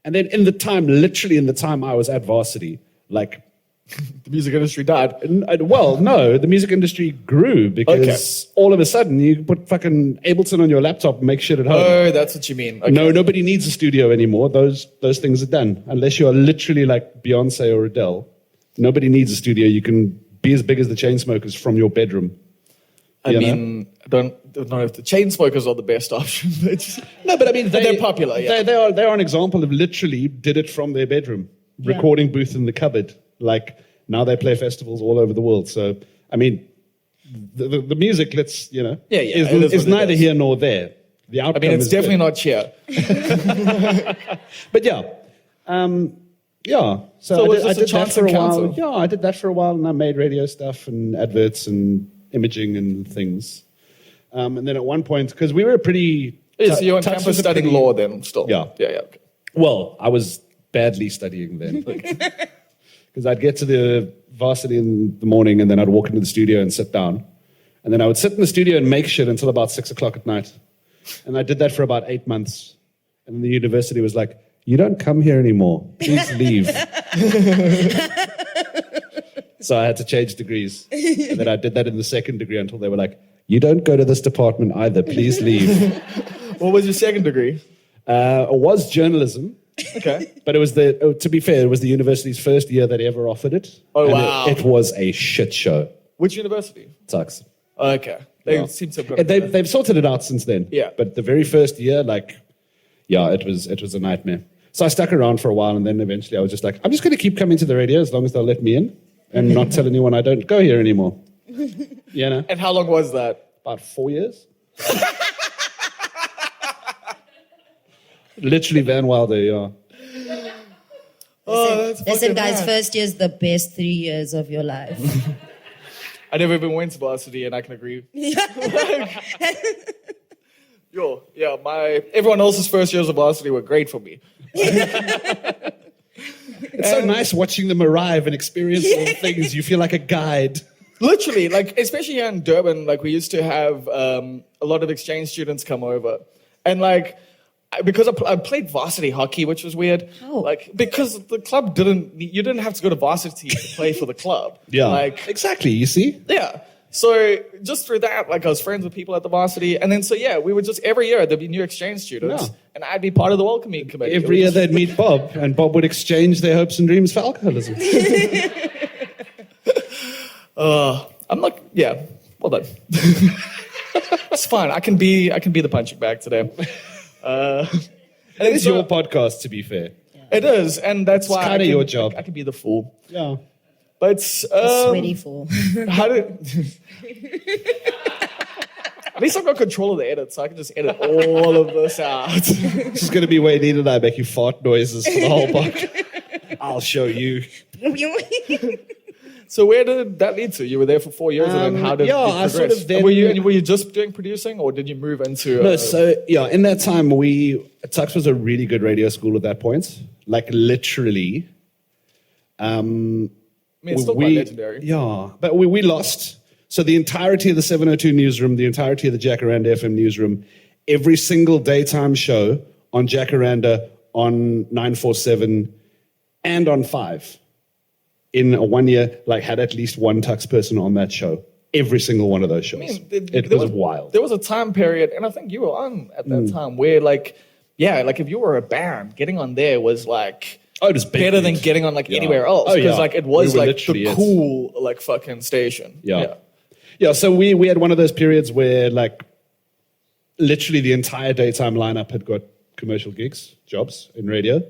And then literally in the time I was at varsity, like, The music industry died. well, no, the music industry grew because all of a sudden you put fucking Ableton on your laptop and make shit at home. Oh, that's what you mean. Okay. No, nobody needs a studio anymore. Those things are done. Unless you're literally like Beyonce or Adele. Nobody needs a studio. You can be as big as the Chainsmokers from your bedroom. I You know? mean, I don't know if the chain smokers are the best option, but No, but I mean, they're popular, yeah. They are an example of literally did it from their bedroom, Yeah. recording booth in the cupboard. Like now they play festivals all over the world. So I mean, the music, let's Yeah, it is is what it neither is. here nor there. The I outcome mean, it's is definitely good. not cheer. But yeah, Yeah. So it was I just a did that chance for a while. encounter. Yeah, I did that for a while, and I made radio stuff and adverts and imaging and things. And then at one point, because we were pretty... Yeah, so you're on Tux campus was a studying pretty- law then, still? Yeah. Yeah, yeah. Okay. Well, I was badly studying then. Because I'd get to the varsity in the morning, and then I'd walk into the studio and sit down. And then I would sit in the studio and make shit until about 6 o'clock at night. And I did that for about 8 months. And then the university was like, you don't come here anymore. Please leave. So I had to change degrees. And then I did that in the second degree until they were like, you don't go to this department either. Please leave. What was your second degree? It was journalism. Okay. But it was to be fair, it was the university's first year that ever offered it. Oh, And wow. It was a shit show. Which university? Sucks. Okay. They seem to have got it. They've sorted it out since then. Yeah. But the very first year, it was a nightmare. So I stuck around for a while, and then eventually I was just like, I'm just going to keep coming to the radio as long as they'll let me in and not tell anyone I don't go here anymore. You know? And how long was that? About 4 years. Literally Van Wilder, yeah. Oh, that's Listen, fucking guys, mad. first year's the best 3 years of your life. I never even went to varsity, and I can agree. Everyone else's first years of varsity were great for me. It's so nice watching them arrive and experience all the things. You feel like a guide. Literally, especially here in Durban, we used to have a lot of exchange students come over. And because I played varsity hockey, which was weird. How? Because the club you didn't have to go to varsity to play for the club. Yeah, exactly, you see? Yeah. So just through that, I was friends with people at the varsity. And then, we would just, every year, there'd be new exchange students. Yeah. And I'd be part of the welcoming committee. Every year they'd meet Bob, and Bob would exchange their hopes and dreams for alcoholism. I'm like, yeah, well done. It's fine. I can be the punching bag today. It is your podcast, to be fair. It is, and that's why kinda your job. I can be the fool. Yeah. But Sweaty fool. how did? At least I've got control of the edit, so I can just edit all of this out. This is going to be Waylene and I making fart noises for the whole podcast. I'll show you. So where did that lead to? You were there for 4 years, and then how did you I progress? sort of then... Were you just doing producing, or did you move into? No, in that time, Tux was a really good radio school at that point. Literally. I mean, it's still quite legendary. Yeah, but we lost. So the entirety of the 702 newsroom, the entirety of the Jacaranda FM newsroom, every single daytime show on Jacaranda, on 947, and on 5, in a 1 year, had at least one Tux person on that show. Every single one of those shows. I mean, it was wild. There was a time period, and I think you were on at that time, where if you were a band, getting on there was it was big, better than getting on anywhere else. Oh, yeah. Because it was We were the literally it. cool fucking station. Yeah, so we had one of those periods where literally the entire daytime lineup had got commercial gigs, jobs in radio.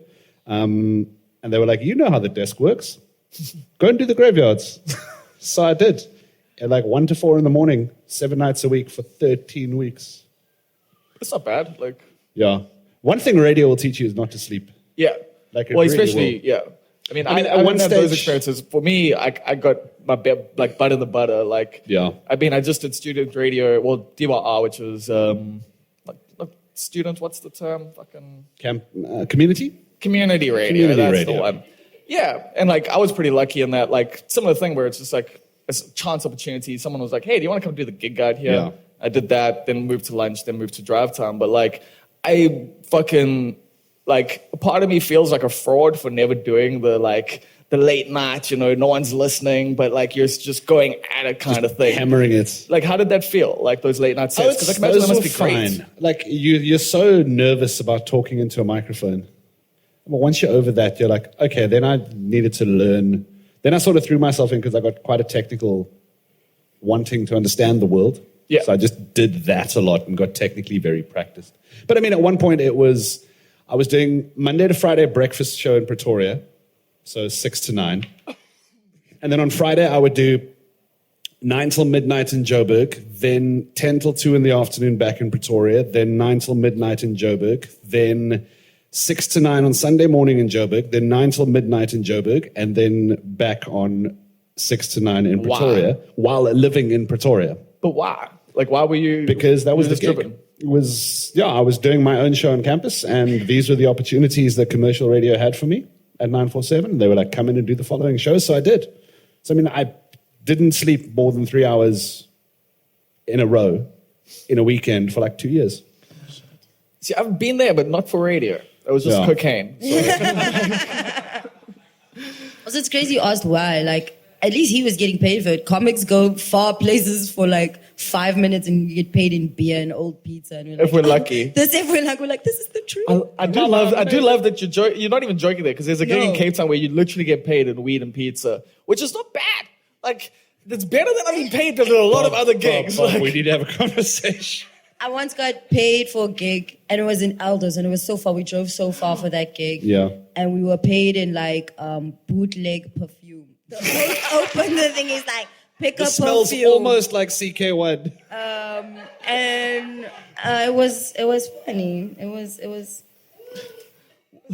And they were like, you know how the desk works. Go and do the graveyards. So I did. At 1 to 4 in the morning, 7 nights a week for 13 weeks. It's not bad. Yeah. One thing radio will teach you is not to sleep. Yeah. It really especially, will. yeah. I mean, at I one didn't have those stage- experiences. For me, I got my butt in the butter. Yeah. I mean, I just did student radio, DYR, which was student, what's the term? Fucking Community? community radio. Community That's radio. the one. Yeah, and I was pretty lucky in that, similar thing where it's just a chance opportunity. Someone was like, "Hey, do you want to come do the gig guide here?" Yeah. I did that, then moved to lunch, then moved to drive time. But I fucking part of me feels like a fraud for never doing the late night. No one's listening, but you're just going at it kind of thing. Hammering it. How did that feel? Those late night sets? Because I can imagine that must be great. You're so nervous about talking into a microphone. But once you're over that, you're like, okay, then I needed to learn. Then I sort of threw myself in because I got quite a technical wanting to understand the world. Yeah. So I just did that a lot and got technically very practiced. But I mean, at one point I was doing Monday to Friday breakfast show in Pretoria. So 6 to 9. And then on Friday I would do 9 till midnight in Joburg, then 10 till 2 in the afternoon back in Pretoria, then 9 till midnight in Joburg, then 6 to 9 on Sunday morning in Joburg, then 9 till midnight in Joburg, and then back on 6 to 9 in Pretoria while living in Pretoria. But why? Like, why were you? Because that was the just gig. driven? It was, I was doing my own show on campus, and these were the opportunities that commercial radio had for me at 947. They were like, come in and do the following show. So I did. So, I mean, I didn't sleep more than 3 hours in a row in a weekend for like 2 years. See, I've been there, but not for radio. It was just cocaine. So. Also, it's crazy you asked why. Like, at least he was getting paid for it. Comics go far places for like 5 minutes and you get paid in beer and old pizza. And we're like, if we're lucky. We're like, this is the truth. I do love that you're not even joking there, because there's a gig in Cape Town where you literally get paid in weed and pizza, which is not bad. Like, it's better than I've been paid than a lot of other gigs. Bob, we need to have a conversation. I once got paid for a gig, and it was in Elders, and it was so far. We drove so far for that gig. Yeah. And we were paid in like bootleg perfume. The open the thing is like, pick up perfume. It smells almost like CK1. And it was funny. It was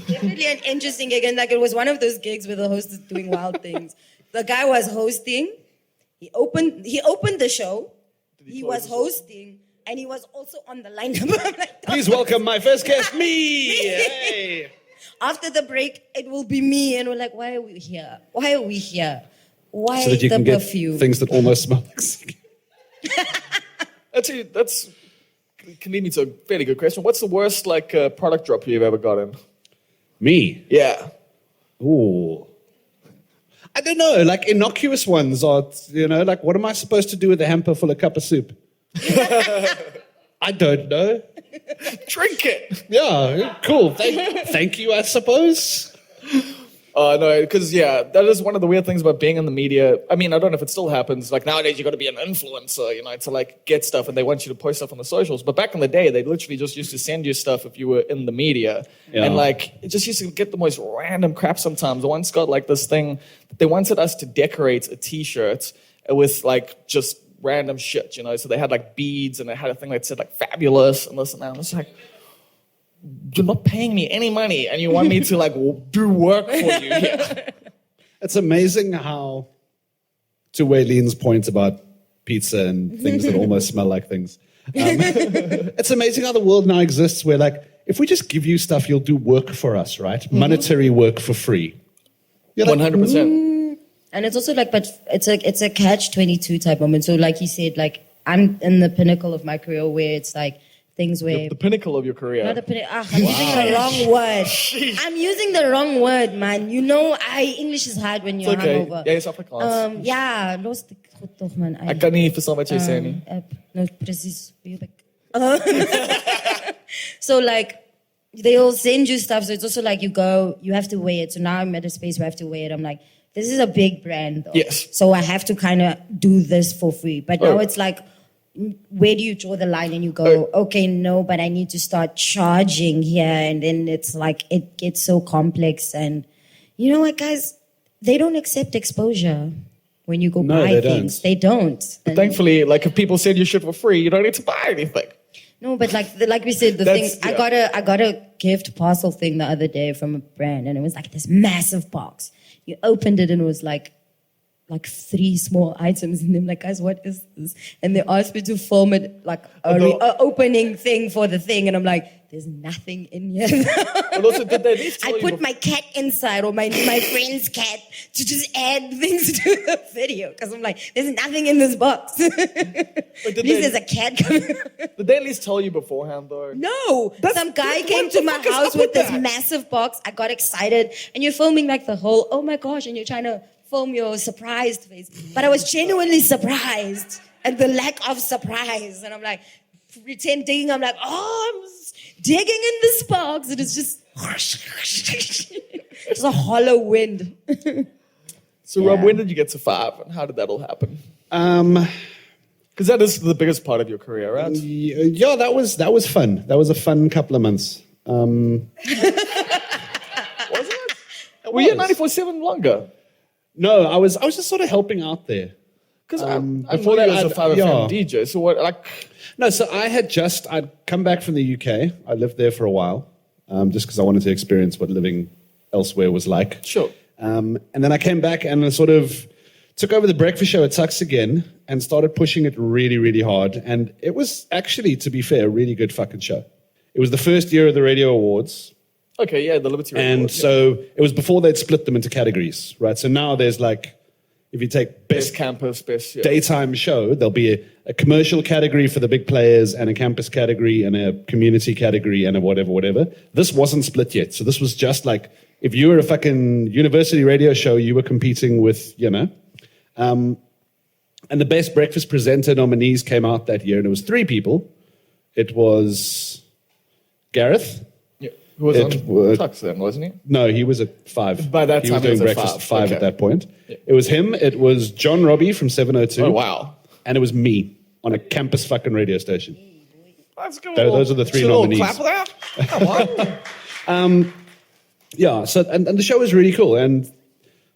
definitely an interesting gig, and like it was one of those gigs where the host is doing wild things. The guy was hosting. He opened the show. He was hosting, and he was also on the lineup. Like, please welcome my first guest, me. Hey. After the break, it will be me, and we're like, why are we here? Why So that you the can get perfume? things that almost smell like CK. Actually, that's can lead me to a fairly good question. What's the worst like product drop you've ever gotten? Me? Yeah. Ooh. I don't know, like innocuous ones are, like what am I supposed to do with a hamper full of cup of soup? I don't know. Drink it. Yeah, cool. Thank you, I suppose. No, because that is one of the weird things about being in the media. I mean, I don't know if it still happens. Like nowadays, you got to be an influencer, to like get stuff, and they want you to post stuff on the socials. But back in the day, they literally just used to send you stuff if you were in the media, and like it just used to get the most random crap. Sometimes I once got like this thing. They wanted us to decorate a T-shirt with like just random shit, So they had like beads, and they had a thing that said like "fabulous" and this and that. And it's like, you're not paying me any money, and you want me to like do work for you here. It's amazing how, to Waylene's point about pizza and things that almost smell like things, it's amazing how the world now exists where like, if we just give you stuff, you'll do work for us, right? Mm-hmm. Monetary work for free. You're like, 100%. And it's also like, but it's a catch-22 type moment. So like you said, like I'm in the pinnacle of my career where it's like, things where... The pinnacle of your career. Not the pinnacle. I'm using the wrong word. I'm using the wrong word, man. English is hard when you're hungover. Jy is Afrikaans. Los die goed tog, man. Ek kan nie verstaan wat jy sê nie. No, precies. So, like, they'll send you stuff. So it's also like you have to weigh it. So now I'm at a space where I have to weigh it. I'm like, this is a big brand, though. Yes. So I have to kind of do this for free. But now it's like, where do you draw the line? And you go, okay, no, but I need to start charging here. And then it's like, it gets so complex. And you know what, guys? They don't accept exposure when you go buy things. They don't. But thankfully, like if people send you shit for free, you don't need to buy anything. No, but like we said, I got a gift parcel thing the other day from a brand, and it was like this massive box. You opened it and it was like 3 small items, and I'm like, guys, what is this? And they asked me to film it like a opening thing for the thing, and I'm like, there's nothing in here. But also, did they at least tell I put my cat inside, or my friend's cat, to just add things to the video, because I'm like, there's nothing in this box. At least there's a cat coming. Did they at least tell you beforehand, though? No. Some guy came to my house with this massive box. I got excited, and you're filming like the whole, oh my gosh, and you're trying to film your surprised face. But I was genuinely surprised at the lack of surprise. And I'm like, pretending, I'm like, I'm digging in this box. And it's just, it's a hollow wind. So, Rob, when did you get to 5? And how did that all happen? Because that is the biggest part of your career, right? Yeah, that was fun. That was a fun couple of months. Was it? Were you at 94.7 longer? No, I was just sort of helping out there. Because before that, I was a 5FM DJ. So what, like... No, so I'd come back from the UK. I lived there for a while. just because I wanted to experience what living elsewhere was like. Sure. And then I came back and I sort of took over the breakfast show at Tux again and started pushing it really, really hard. And it was actually, to be fair, a really good fucking show. It was the first year of the Radio Awards. Okay, yeah, the Liberty Radio And Awards, so it was before they'd split them into categories, right? So now there's like, if you take best campus, best daytime show, there'll be a commercial category for the big players and a campus category and a community category and a whatever. This wasn't split yet. So this was just like, if you were a fucking university radio show, you were competing with, and the best breakfast presenter nominees came out that year, and it was 3 people. It was Gareth. Yeah. Who was on Tux then, wasn't he? No, he was at 5. By that he time, was doing he was at breakfast 5. at 5 at that point. Yeah. It was him. It was John Robbie from 702. Oh, wow. And it was me on a campus fucking radio station. That's good. Those are the 3 nominees. Clap there. Come on. Yeah, so and the show was really cool. And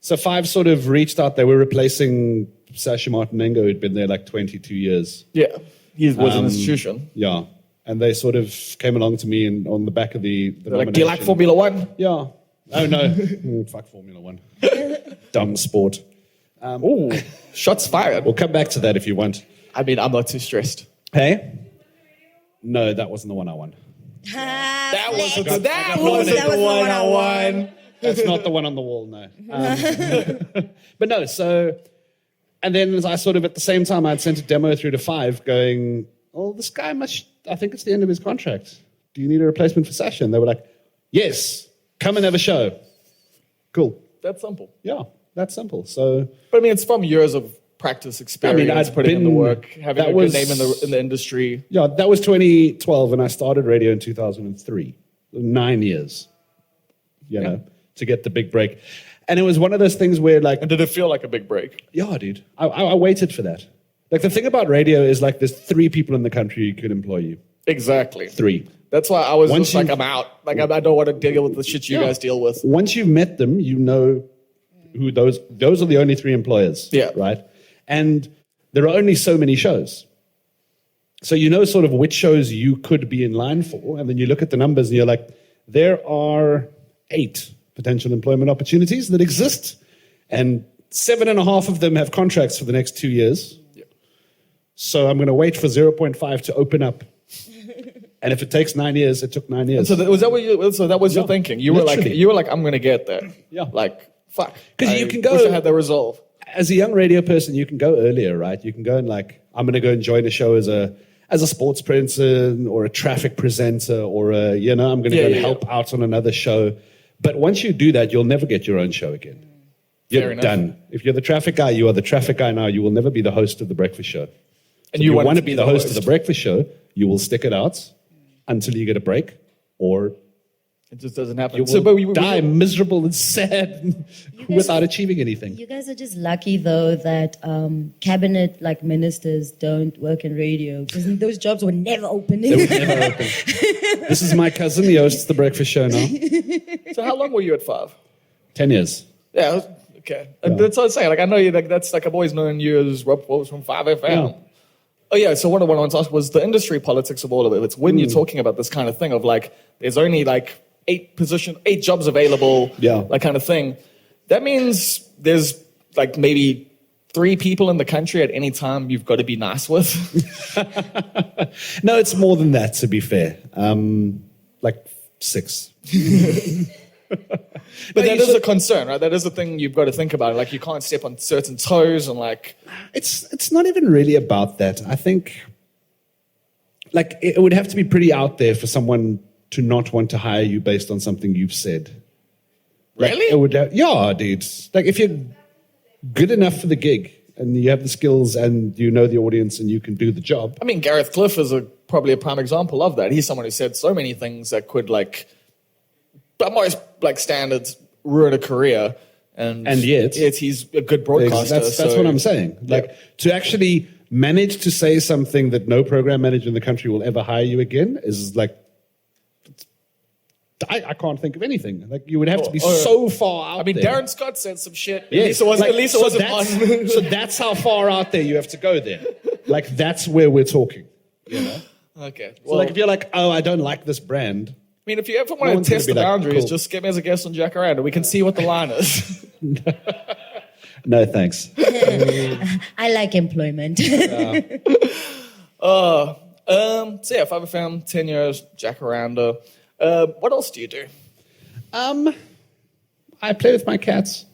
so 5 sort of reached out. They were replacing Sasha Martinengo, who'd been there like 22 years. Yeah, he was an institution. Yeah. And they sort of came along to me and on the back of the like, do you like Formula One? Yeah. Oh, no. Fuck Formula One. Dumb sport. Ooh, shots fired. We'll come back to that if you want. I mean, I'm not too stressed. Hey? No, that wasn't the one I won. That wasn't Flex. the one I won. That's not the one on the wall, no. But no, so... And then I sort of, at the same time, I'd sent a demo through to 5 going, oh, this guy must... I think it's the end of his contract. Do you need a replacement for Sasha? And they were like, yes, come and have a show. Cool. That's simple. Yeah, that's simple. So... But I mean, it's from years of practice experience, I'd putting in the work, having a was- good name in the industry. Yeah, that was 2012, and I started radio in 2003. 9 years, to get the big break. And it was one of those things where, like... And did it feel like a big break? Yeah, dude. I waited for that. Like, the thing about radio is, like, there's 3 people in the country who could employ you. Exactly. 3. That's why I was Once just like, you- I'm out. Like, I don't want to deal with the shit you Yeah. guys deal with. Once you've met them, you know who those are the only 3 employers. Yeah. Right? And there are only so many shows. So you know sort of which shows you could be in line for, and then you look at the numbers and you're like, there are 8 potential employment opportunities that exist, and 7.5 of them have contracts for the next 2 years. Yeah. So I'm going to wait for 0.5 to open up. And if it takes 9 years, it took 9 years. So was that what you? So that was your Yeah. thinking. You were Literally. like, I'm gonna get there. Yeah. Like, fuck. 'Cause you can go- Wish I had the resolve. As a young radio person, you can go earlier, right? You can go and like, I'm going to go and join a show as a sports person or a traffic presenter or I'm going to go and help out on another show. But once you do that, you'll never get your own show again. Fair You're enough. done. If you're the traffic guy, you are the traffic guy now. You will never be the host of the breakfast show. And If you want to be the host of the breakfast show, you will stick it out until you get a break, or It just doesn't happen. you will So, but we die miserable and sad without achieving anything. You guys are just lucky, though, that cabinet like ministers don't work in radio, because those jobs were never opening. They would never open. This is my cousin. He hosts the breakfast show now. So how long were you at 5? 10 years. Yeah. Okay. That's what I'm saying. Like, I know you. Like, that's like I've always known you as Rob Forbes from 5FM. Yeah. Oh yeah. So what I wanted to ask was the industry politics of all of it. It's when you're talking about this kind of thing of like, there's only like 8 jobs available. Yeah. That kind of thing. That means there's like maybe 3 people in the country at any time you've got to be nice with. No, it's more than that, to be fair. Like 6. But that is a concern, right? That is a thing you've got to think about. Like, you can't step on certain toes and like... It's not even really about that. I think, like, it would have to be pretty out there for someone to not want to hire you based on something you've said. Like, Really? It would, yeah, dude. Like, if you're good enough for the gig and you have the skills and you know the audience and you can do the job. I mean, Gareth Cliff is probably a prime example of that. He's someone who said so many things that could, like, by most like standards, ruin a career. And yet he's a good broadcaster. That's what I'm saying. Like, to actually manage to say something that no program manager in the country will ever hire you again is like, I can't think of anything. Like, you would have to be so far out. I mean, there. Darren Scott said some shit. Yes. At least it wasn't on. So that's how far out there you have to go there. Like, that's where we're talking. You know? Okay. So like, if you're like, oh, I don't like this brand, I mean, if you ever No want one's to gonna test be the like, boundaries, cool. just get me as a guest on Jacaranda. We can see what the line is. No, thanks. I like employment. So yeah, 5FM, 10 years, Jacaranda. What else do you do? I play with my cats.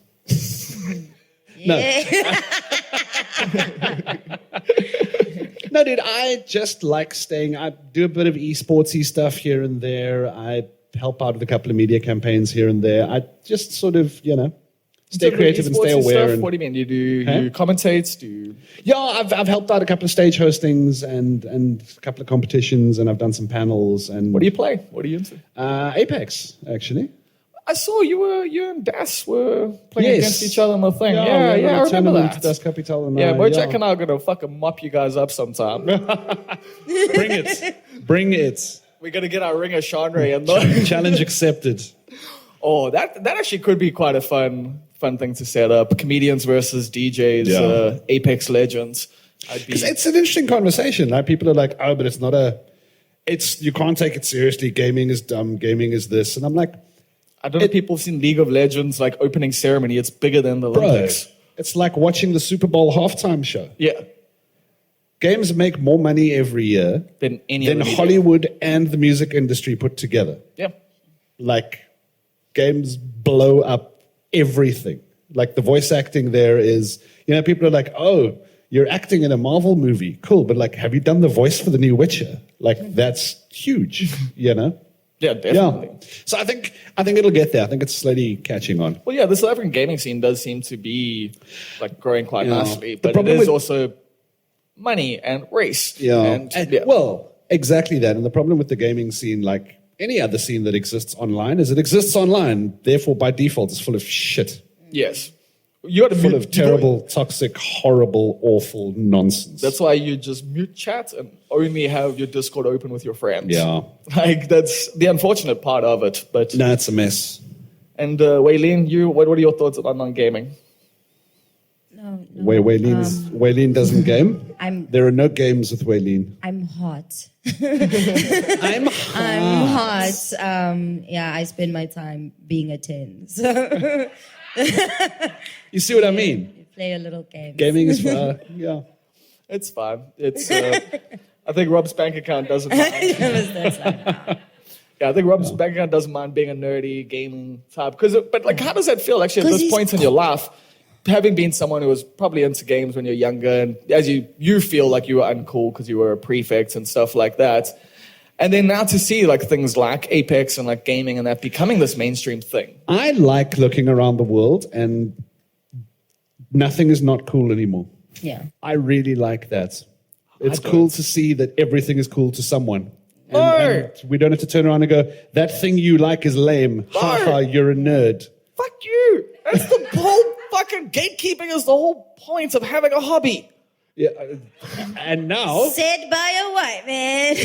No. No, dude, I just like staying. I do a bit of esportsy stuff here and there. I help out with a couple of media campaigns here and there. I just sort of, stay creative and stay Esportsy aware. Stuff? What do you mean? You commentate? Do you... Yeah, I've helped out a couple of stage hostings and a couple of competitions, and I've done some panels. And What do you play? What are you into? Apex, actually. I saw you and Das were playing Yes. against each other on the thing. we Yeah, had a I remember tournament, that. Das Capital and Yeah, I, Mojak and I are gonna fucking mop you guys up sometime. Bring it. Bring it. We're gonna get our ringer Chandra and the... Challenge accepted. Oh, that actually could be quite a fun thing to set up. Comedians versus DJs, Yeah. Apex legends. I'd be... It's an interesting conversation. Like, people are like, oh, but it's not you can't take it seriously. Gaming is dumb. Gaming is this. And I'm like, I don't know if people have seen League of Legends, like opening ceremony. It's bigger than the bro, Olympics. it's like watching the Super Bowl halftime show. Yeah. Games make more money every year Than any than other media. Hollywood and the music industry put together. Yeah. Like, games blow up everything. Like, the voice acting there is, people are like, oh, you're acting in a Marvel movie. Cool, but like, have you done the voice for the new Witcher? Like, that's huge, Yeah, definitely. Yeah. So I think it'll get there. I think it's slowly catching on. Well, yeah, the South African gaming scene does seem to be like growing quite Yeah. nicely, The but it problem is with- also money and race. Yeah. And, yeah. Well, exactly that. And the problem with the gaming scene, like any other scene that exists online, is it exists online. Therefore, by default, it's full of shit. Yes. You got to Full mute, of terrible, toxic, horrible, awful nonsense. That's why you just mute chat and only have your Discord open with your friends. Yeah. Like, that's the unfortunate part of it. But No, it's a mess. And Waylene, what are your thoughts on online gaming? No. Where Waylene doesn't game. There are no games with Waylene. I'm hot. I'm hot. I spend my time being a 10. So You see what I mean? play a little game. Gaming is yeah. It's fine. It's I think Rob's bank account doesn't mind. Yeah, I think Rob's bank account doesn't mind being a nerdy gaming type. But like, how does that feel actually at 'Cause this point in your life, having been someone who was probably into games when you're younger, and as you feel like you were uncool because you were a prefect and stuff like that, and then now to see like things like Apex and like gaming and that becoming this mainstream thing. I like looking around the world and nothing is not cool anymore. Yeah. I really like that. It's cool to see that everything is cool to someone. No. And we don't have to turn around and go, that thing you like is lame. Ha ha, you're a nerd. Fuck you! That's the whole fucking gatekeeping is the whole point of having a hobby. Yeah, and now Said by a white man.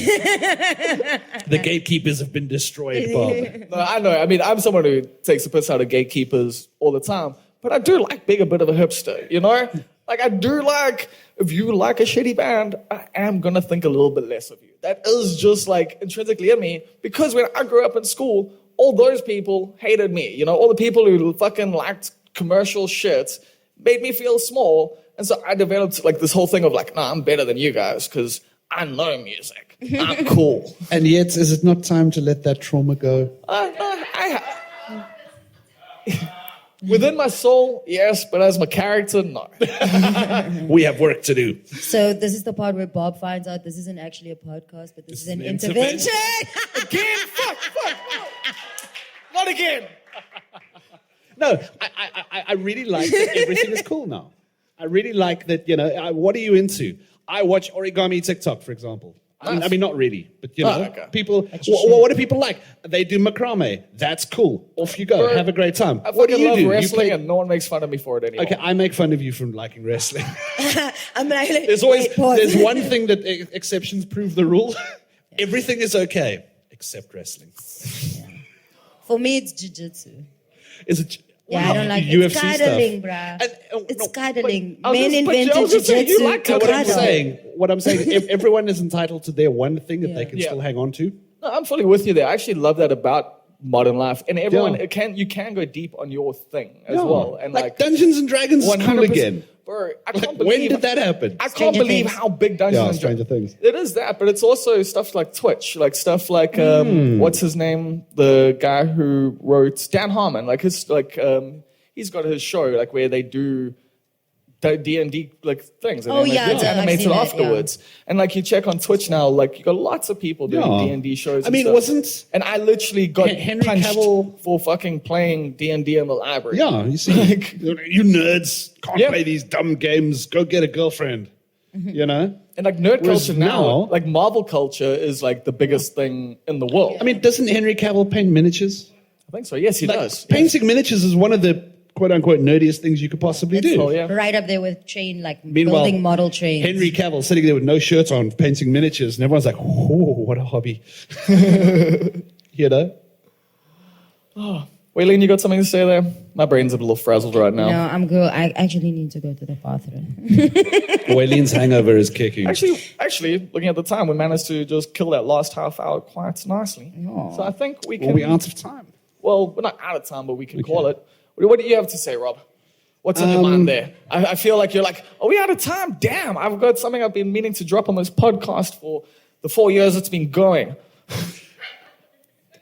the gatekeepers have been destroyed, Bob. No, I know. I mean, I'm someone who takes the piss out of gatekeepers all the time, but I do like being a bit of a hipster, Like, I do like, if you like a shitty band, I am going to think a little bit less of you. That is just, like, intrinsically in me, because when I grew up in school, all those people hated me. All the people who fucking liked commercial shit made me feel small, and so I developed, like, this whole thing of, like, no, I'm better than you guys, because I know music. I'm cool. And yet, is it not time to let that trauma go? Within my soul, yes, but as my character, no. We have work to do. So this is the part where Bob finds out this isn't actually a podcast, but this is an intervention. Again, fuck. Not again. No, I really like that everything is cool now. I really like that, what are you into? I watch origami TikTok, for example. Nice. I mean, not really, but okay. people. What do people like? They do macrame. That's cool. Off you go. Bro, Have a great time. I What do fucking you love do? wrestling, You play... and no one makes fun of me for it anymore. Okay, I make fun of you for liking wrestling. I'm like, There's always wait, pause. there's one thing that exceptions prove the rule. Everything is okay except wrestling. For me, it's jiu-jitsu. Is it? Yeah, Wow, I don't like UFC it's cuddling, stuff. bruh. And, It's no, cuddling. I was Men just- but I invented was just saying, you jiu-jitsu like to cuddling. What I'm cuddle. saying, everyone is entitled to their one thing that they can Yeah. still hang on to. No, I'm fully with you there. I actually love that about modern life, and everyone you can go deep on your thing as well, and like Dungeons and Dragons is cool again. Bro, I can't believe when did that happen? I can't believe how big Dungeons and Stranger Things. It is that, but it's also stuff like Twitch, like stuff like what's his name, the guy who wrote Dan Harmon, like his he's got his show like where they do D&D like things, and it's animated afterwards. And like you check on Twitch now, like you got lots of people doing D&D shows. I mean, and I literally got Henry punched Cavill for fucking playing D&D in the library. Yeah, you see, like, you nerds can't play these dumb games. Go get a girlfriend. You know. And like nerd culture now, like Marvel culture is like the biggest thing in the world. I mean, doesn't Henry Cavill paint miniatures? I think so. Yes, he does. Painting miniatures is one of the quote-unquote nerdiest things you could possibly do. Cool, yeah. Right up there with building model trains. Henry Cavill sitting there with no shirt on, painting miniatures, and everyone's like, "Oh, what a hobby!" You know. Oh, Waylene, you got something to say there? My brain's a little frazzled right now. No, I'm good. I actually need to go to the bathroom. Waylene's hangover is kicking. Actually, looking at the time, we managed to just kill that last half hour quite nicely. Oh. So I think we can. Well, we're out of time. Well, we're not out of time, but we can call it. What do you have to say, Rob? What's on your mind there? I feel like you're like, are we out of time? Damn, I've got something I've been meaning to drop on this podcast for the 4 years it's been going.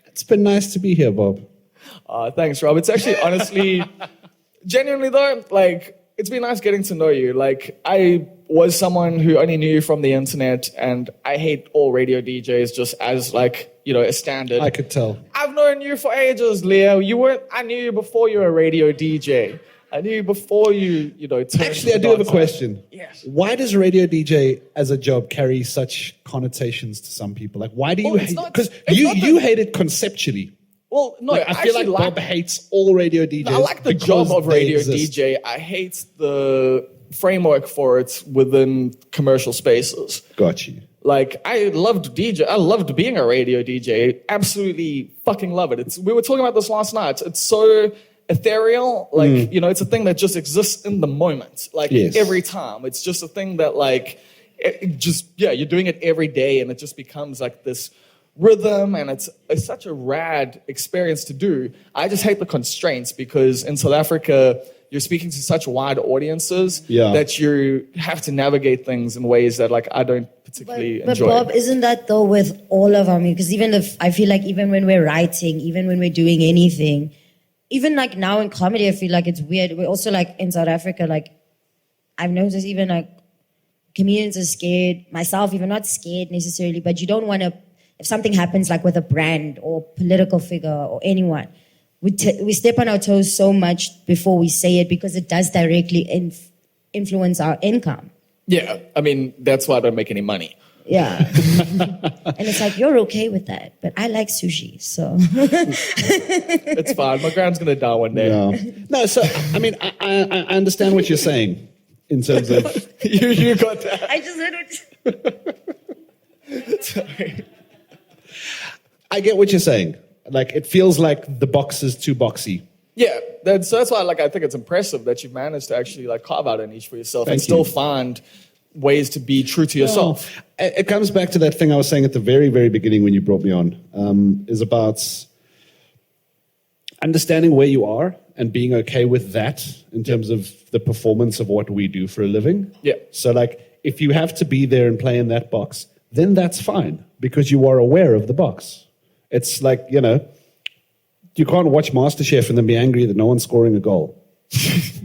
It's been nice to be here, Bob. Thanks, Rob. It's actually, honestly, genuinely though, like, it's been nice getting to know you. Like, I was someone who only knew you from the internet, and I hate all radio DJs just as, like, you know, a standard. I could tell. I've known you for ages, Leo. I knew you before you were a radio DJ. I knew you before you turned Actually, I do have a question. Yes. Why does radio DJ as a job carry such connotations to some people? Like, why do you hate it? Because you hate it conceptually. Well, no, I feel like Bob hates all radio DJs. I like the job of radio DJ. I hate the framework for it within commercial spaces. Got you. Like, I loved being a radio DJ. Absolutely fucking love it. We were talking about this last night. It's so ethereal. Like, it's a thing that just exists in the moment. Like, every time. It's just a thing that, like, you're doing it every day, and it just becomes like this rhythm, and it's such a rad experience to do. I just hate the constraints because in South Africa, you're speaking to such wide audiences that you have to navigate things in ways that, like, I don't particularly enjoy. But Bob, isn't that though with all of our music? Because I feel like even when we're writing, even when we're doing anything, even like now in comedy, I feel like it's weird. We're also like in South Africa, like I've noticed even like comedians are scared, myself even not scared necessarily, but you don't want to, if something happens like with a brand or political figure or anyone, we step on our toes so much before we say it because it does directly influence our income. Yeah, I mean, that's why I don't make any money. Yeah. And it's like, you're okay with that, but I like sushi, so. It's fine. My grand's going to die one day. No, so, I mean, I understand what you're saying in terms of... you got that. I just heard it. Sorry. I get what you're saying. Like, it feels like the box is too boxy. Yeah, that's why, like, I think it's impressive that you've managed to actually, like, carve out a niche for yourself and still find ways to be true to yourself. Well, it comes back to that thing I was saying at the very, very beginning when you brought me on, is about understanding where you are and being okay with that in terms of the performance of what we do for a living. Yeah. So, like, if you have to be there and play in that box, then that's fine because you are aware of the box. It's like, you can't watch MasterChef and then be angry that no one's scoring a goal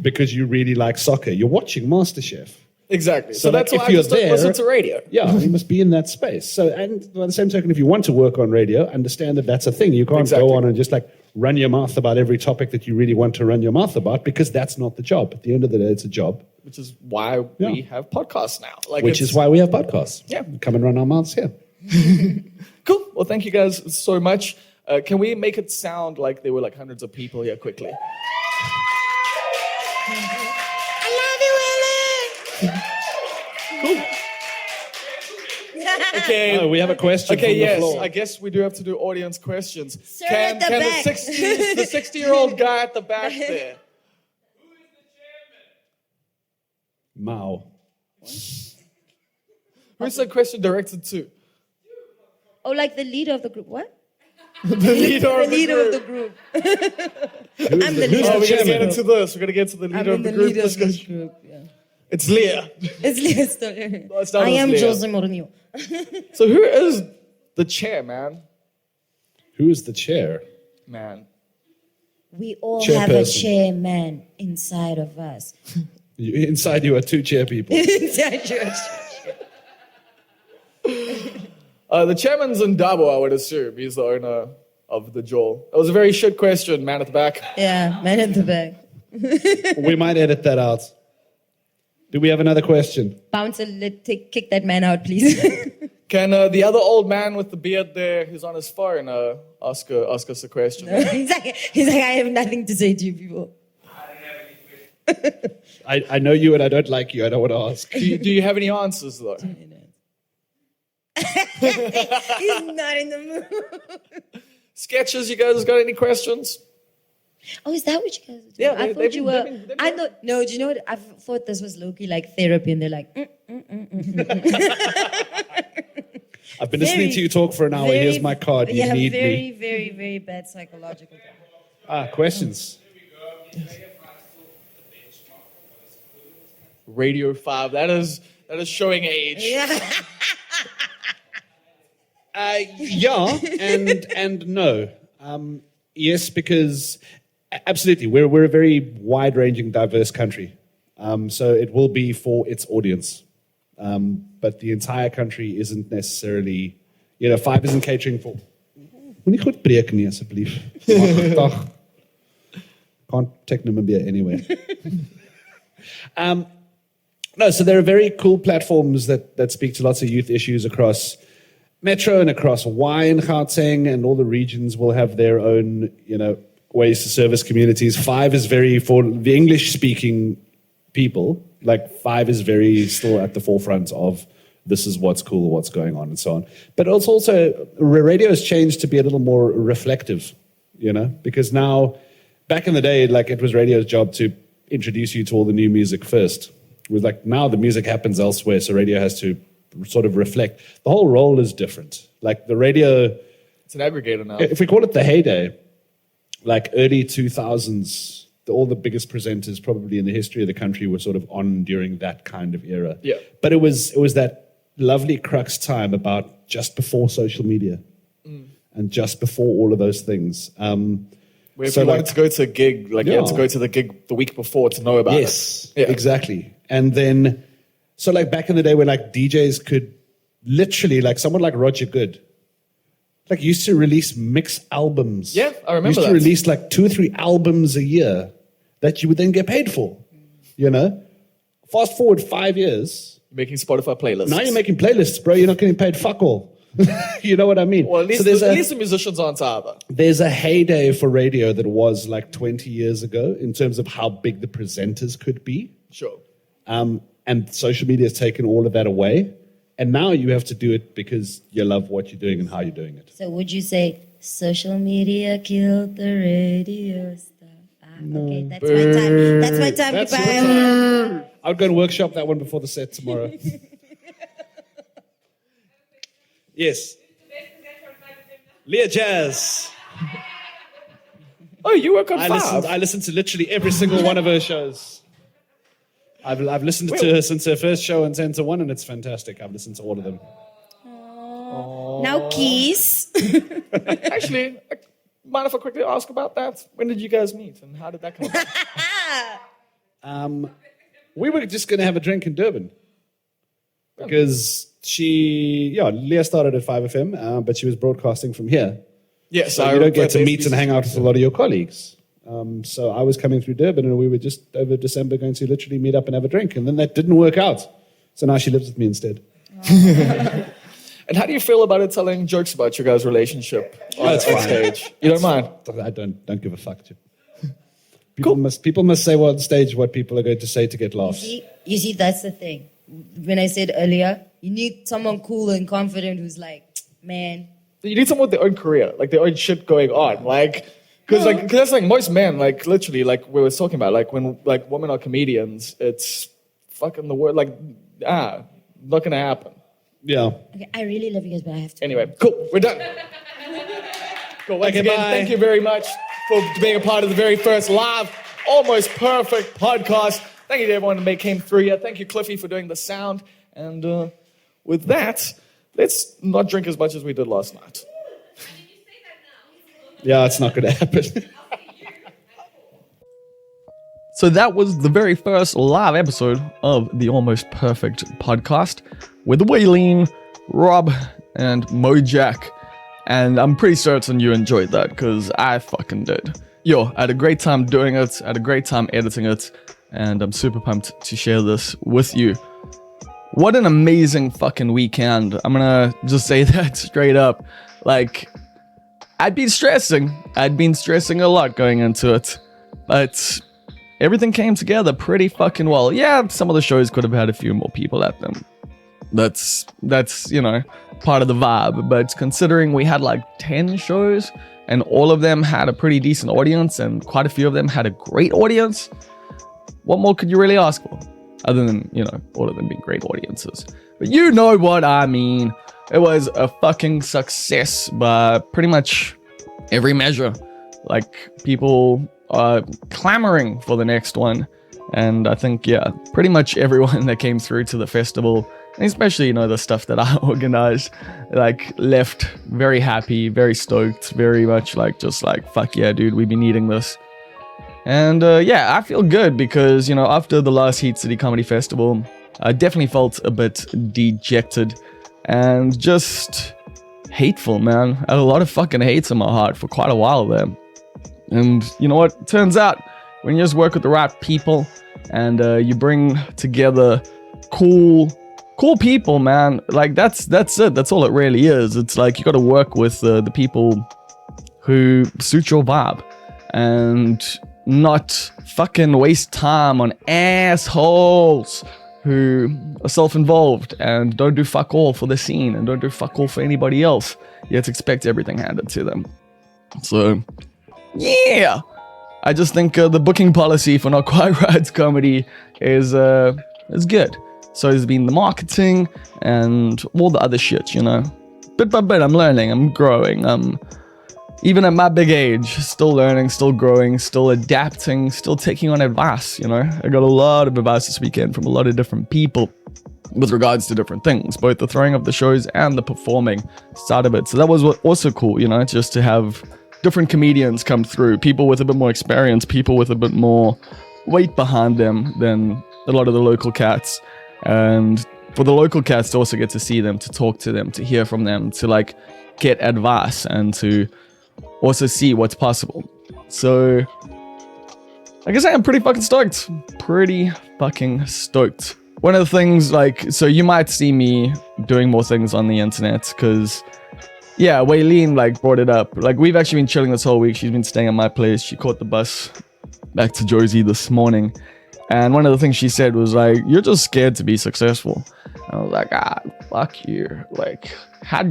because you really like soccer. You're watching MasterChef. Exactly. So like, that's why I just don't listen to radio. Yeah, you must be in that space. So, and by the same token, if you want to work on radio, understand that that's a thing. You can't go on and just like run your mouth about every topic that you really want to run your mouth about because that's not the job. At the end of the day, it's a job. Which is why we have podcasts now. Which is why we have podcasts. Yeah. Come and run our mouths here. Cool. Well, thank you guys so much. Can we make it sound like there were like hundreds of people here quickly? I love you, Waylenes. Cool. Okay. Oh, we have a question from the floor. I guess we do have to do audience questions. Sir at the back. The 60-year-old guy at the back there? Who is the chairman? Mao. Who's the question directed to? Oh, like the leader of the group. What? The leader The of the leader of group. the group. I'm who's the leader. Oh, the we're gonna chairman? get into this. We're gonna get to the I'm leader of in the the group leader of the discussion. group. Yeah. It's Leah. It's Leah still. Oh, it's not I as am Leah. Jose Mourinho. So who is the chair, man? Who is the chair? Man. We all have a Chairperson. chairman inside of us. Inside you are two chair people. Inside your The chairman's in Dabo, I would assume. He's the owner of the Joel. That was a very shit question, man at the back. Yeah, man at the back. We might edit that out. Do we have another question? Bouncer, kick that man out, please. Can the other old man with the beard there, who's on his phone, ask us a question? He's like, I have nothing to say to you people. I know you and I don't like you. I don't want to ask. Do you have any answers, though? He's not in the mood. Sketches, you guys got any questions? Oh, is that what you guys are doing? Yeah, I thought you were. I thought, no, do you know what? I thought this was low-key like therapy, and they're like, I've been listening to you talk for an hour. Here's my card. You yeah, need very, me. very, very bad psychological. Questions. Radio 5. That is showing age. Yeah. Yeah, and no. Yes, because absolutely, we're a very wide-ranging, diverse country. So it will be for its audience. But the entire country isn't necessarily, 5 isn't catering for. Moet nie goed breek nie asseblief. Dag. Can't take Namibia anywhere. No, so there are very cool platforms that speak to lots of youth issues across Metro and across Y and Gauteng, and all the regions will have their own, ways to service communities. 5 is very, for the English-speaking people, like 5 is very still at the forefront of this is what's cool, what's going on, and so on. But it's also, radio has changed to be a little more reflective, because now, back in the day, like it was radio's job to introduce you to all the new music first. It was like now the music happens elsewhere, so radio has to sort of reflect. The whole role is different. Like the radio, It's an aggregator now. if we call it the heyday, like early 2000s, all the biggest presenters probably in the history of the country were sort of on during that kind of era. Yeah. But it was that lovely crux time about just before social media and just before all of those things. Where if so you like- wanted to go to a gig, like you had to Yeah. go to the gig the week before to know about Yes, it. Yeah. exactly. And then, so like back in the day when like DJs could literally, like someone like Roger Good, like used to release mix albums. Yeah, I remember Used that. to release like 2 or 3 albums a year that you would then get paid for, Fast forward 5 years, Making Spotify playlists. now you're making playlists, bro. You're not getting paid fuck all. You know what I mean? Well, at least, so there's at least the musicians aren't either. there's a heyday for radio that was like 20 years ago in terms of how big the presenters could be. Sure. And social media has taken all of that away. And now you have to do it because you love what you're doing and how you're doing it. So would you say social media killed the radio stuff? Okay, that's my time. That's my time. That's Goodbye. your time. I'll go and workshop that one before the set tomorrow. Yes. Leah Jazz. Oh, you work on 5. I listened to literally every single one of her shows. I've listened to her since her first show in Center 1, and it's fantastic. I've listened to all of them. Now keys. Actually, mind if I quickly ask about that? When did you guys meet and how did that come about? We were just going to have a drink in Durban. Because Leah started at 5FM, but she was broadcasting from here. Yes, So you don't get to meet and hang out with a lot of your colleagues. So I was coming through Durban, and we were just over December going to literally meet up and have a drink. And then that didn't work out. So now she lives with me instead. And how do you feel about it telling jokes about your guys' relationship on stage? You don't mind? I don't give a fuck. People must say on stage what people are going to say to get laughs. You see, that's the thing. When I said earlier, you need someone cool and confident who's like, man. You need someone with their own career, like their own shit going on. Because that's like most men, like literally, like we were talking about, like when like women are comedians, it's fucking the word, like, not gonna happen. Yeah. Okay, I really love you guys, but I have to. Anyway, cool. We're done. Cool. Once again, thank you very much for being a part of the very first live, almost perfect podcast. Thank you to everyone that came through here. Thank you, Cliffy, for doing the sound. And with that, let's not drink as much as we did last night. Yeah, it's not going to happen. So that was the very first live episode of the Almost Perfect podcast with Waylene, Rob, and Mojak. And I'm pretty certain you enjoyed that because I fucking did. Yo, I had a great time doing it. I had a great time editing it. And I'm super pumped to share this with you. What an amazing fucking weekend. I'm gonna just say that straight up. Like, I'd been stressing a lot going into it. But everything came together pretty fucking well. Yeah, some of the shows could have had a few more people at them. That's you know, part of the vibe. But considering we had like 10 shows and all of them had a pretty decent audience and quite a few of them had a great audience, what more could you really ask for? Other than, you know, all of them being great audiences. But you know what I mean. It was a fucking success by pretty much every measure. Like, people are clamoring for the next one. And I think, yeah, pretty much everyone that came through to the festival, and especially, you know, the stuff that I organized, like, left very happy, very stoked, very much like, just like, fuck yeah, dude, we've been needing this. And yeah, I feel good because, you know, after the last Heat City Comedy Festival, I definitely felt a bit dejected and just hateful, man. I had a lot of fucking hates in my heart for quite a while there. And you know what? Turns out when you just work with the right people and you bring together cool people, man, like that's it. That's all it really is. It's like you got to work with the people who suit your vibe and not fucking waste time on assholes who are self-involved and don't do fuck all for the scene and don't do fuck all for anybody else, yet expect everything handed to them. So, yeah! I just think the booking policy for Not Quite Ride's comedy is good. So has been the marketing and all the other shit, you know. Bit by bit, I'm learning, I'm growing, even at my big age, still learning, still growing, still adapting, still taking on advice, you know. I got a lot of advice this weekend from a lot of different people with regards to different things, both the throwing of the shows and the performing side of it. So that was also cool, you know, just to have different comedians come through, people with a bit more experience, people with a bit more weight behind them than a lot of the local cats. And for the local cats to also get to see them, to talk to them, to hear from them, to like get advice and to also see what's possible. So, like I say, I'm pretty fucking stoked. One of the things, like, so you might see me doing more things on the internet, because, yeah, Waylene, like, brought it up. Like, we've actually been chilling this whole week. She's been staying at my place. She caught the bus back to Josie this morning. And one of the things she said was, like, you're just scared to be successful. And I was like, fuck you. Like, how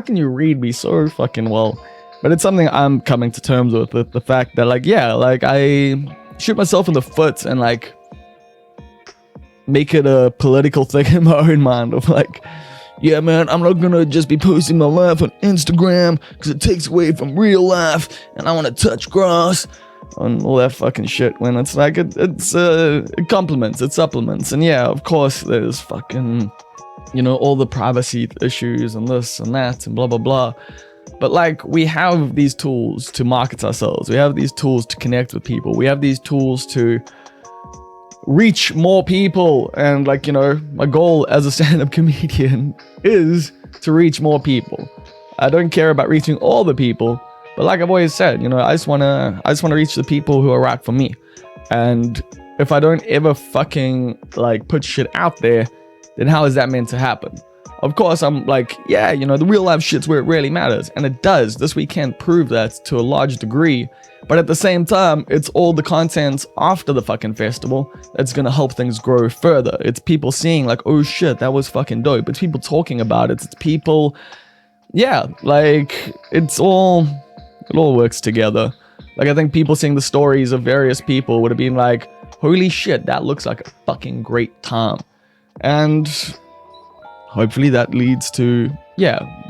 can you read me so fucking well? But it's something I'm coming to terms with the fact that, like, yeah, like, I shoot myself in the foot and, like, make it a political thing in my own mind of, like, yeah, man, I'm not gonna just be posting my life on Instagram because it takes away from real life and I want to touch grass and all that fucking shit, when it's like, it complements, it supplements. And yeah, of course, there's fucking, you know, all the privacy issues and this and that and blah, blah, blah. But, like, we have these tools to market ourselves. We have these tools to connect with people. We have these tools to reach more people. And, like, you know, my goal as a stand-up comedian is to reach more people. I don't care about reaching all the people, but like I've always said, you know, I just wanna reach the people who are right for me. And if I don't ever fucking, like, put shit out there, then how is that meant to happen? Of course, I'm like, yeah, you know, the real life shit's where it really matters. And it does. This weekend proved that to a large degree. But at the same time, it's all the content after the fucking festival that's going to help things grow further. It's people seeing, like, oh shit, that was fucking dope. It's people talking about it. It's people, yeah, like, it all works together. Like, I think people seeing the stories of various people would have been like, holy shit, that looks like a fucking great time. And hopefully that leads to,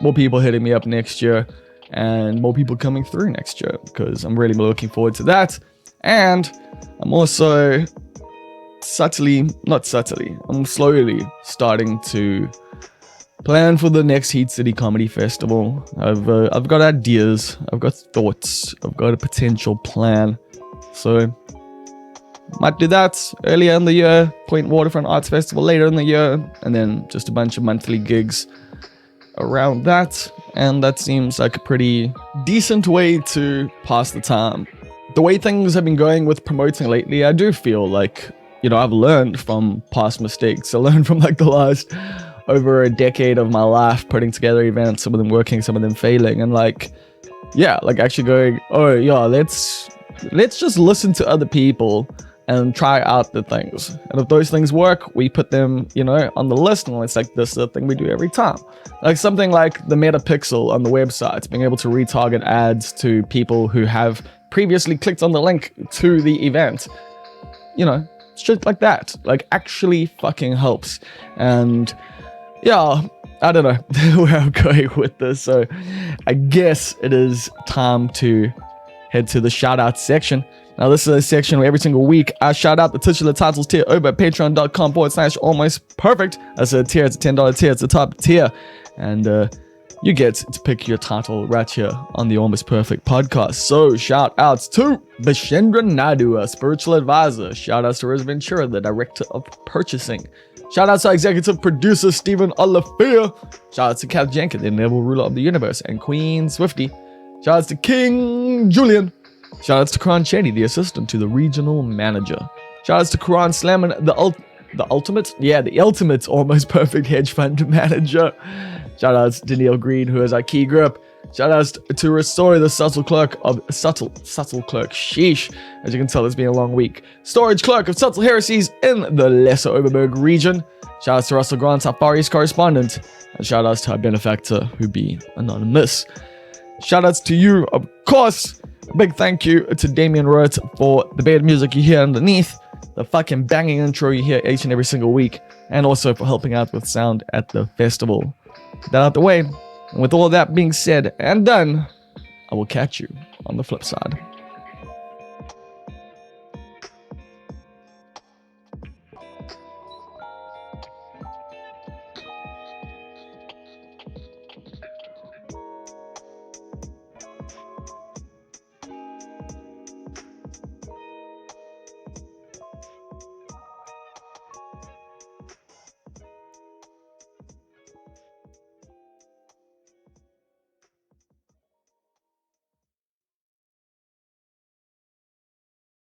more people hitting me up next year and more people coming through next year, because I'm really looking forward to that. And I'm also I'm slowly starting to plan for the next Heat City Comedy Festival. I've got ideas, I've got thoughts, I've got a potential plan. So might do that earlier in the year, Point Waterfront Arts Festival later in the year, and then just a bunch of monthly gigs around that. And that seems like a pretty decent way to pass the time. The way things have been going with promoting lately, I do feel like, I've learned from past mistakes. I learned from like the last over a decade of my life putting together events, some of them working, some of them failing, and actually going, let's just listen to other people and try out the things. And if those things work, we put them, on the list, and it's like, this is the thing we do every time. Like something like the Metapixel on the website, being able to retarget ads to people who have previously clicked on the link to the event. Shit like that, like actually fucking helps. And I don't know where I'm going with this, so I guess it is time to head to the shout out section. Now, this is a section where every single week I shout out the titular titles tier over at patreon.com/almost perfect. That's a tier, it's a $10 tier, it's the top tier. And you get to pick your title right here on the Almost Perfect podcast. So shout outs to Bishendra Naidu, a spiritual advisor. Shout outs to Riz Ventura, the director of purchasing. Shout outs to executive producer Stephen Olafia. Shout outs to Kath Jenkins, the enable ruler of the universe, and Queen Swifty. Shout outs to King Julian. Shout outs to Karan Cheney, the assistant to the regional manager. Shout outs to Karan Slamman, the ultimate Almost Perfect hedge fund manager. Shout outs to Neil Green, who is our key grip. Shout outs to Restore, the subtle clerk. Sheesh. As you can tell, it's been a long week. Storage clerk of subtle heresies in the Lesser Oberberg region. Shout outs to Russell Grant, our Far East correspondent. And shout outs to our benefactor, who be anonymous. Shout outs to you, of course. A big thank you to Damien Roth for the bad music you hear underneath, the fucking banging intro you hear each and every single week, and also for helping out with sound at the festival. That out the way, and with all that being said and done, I will catch you on the flip side.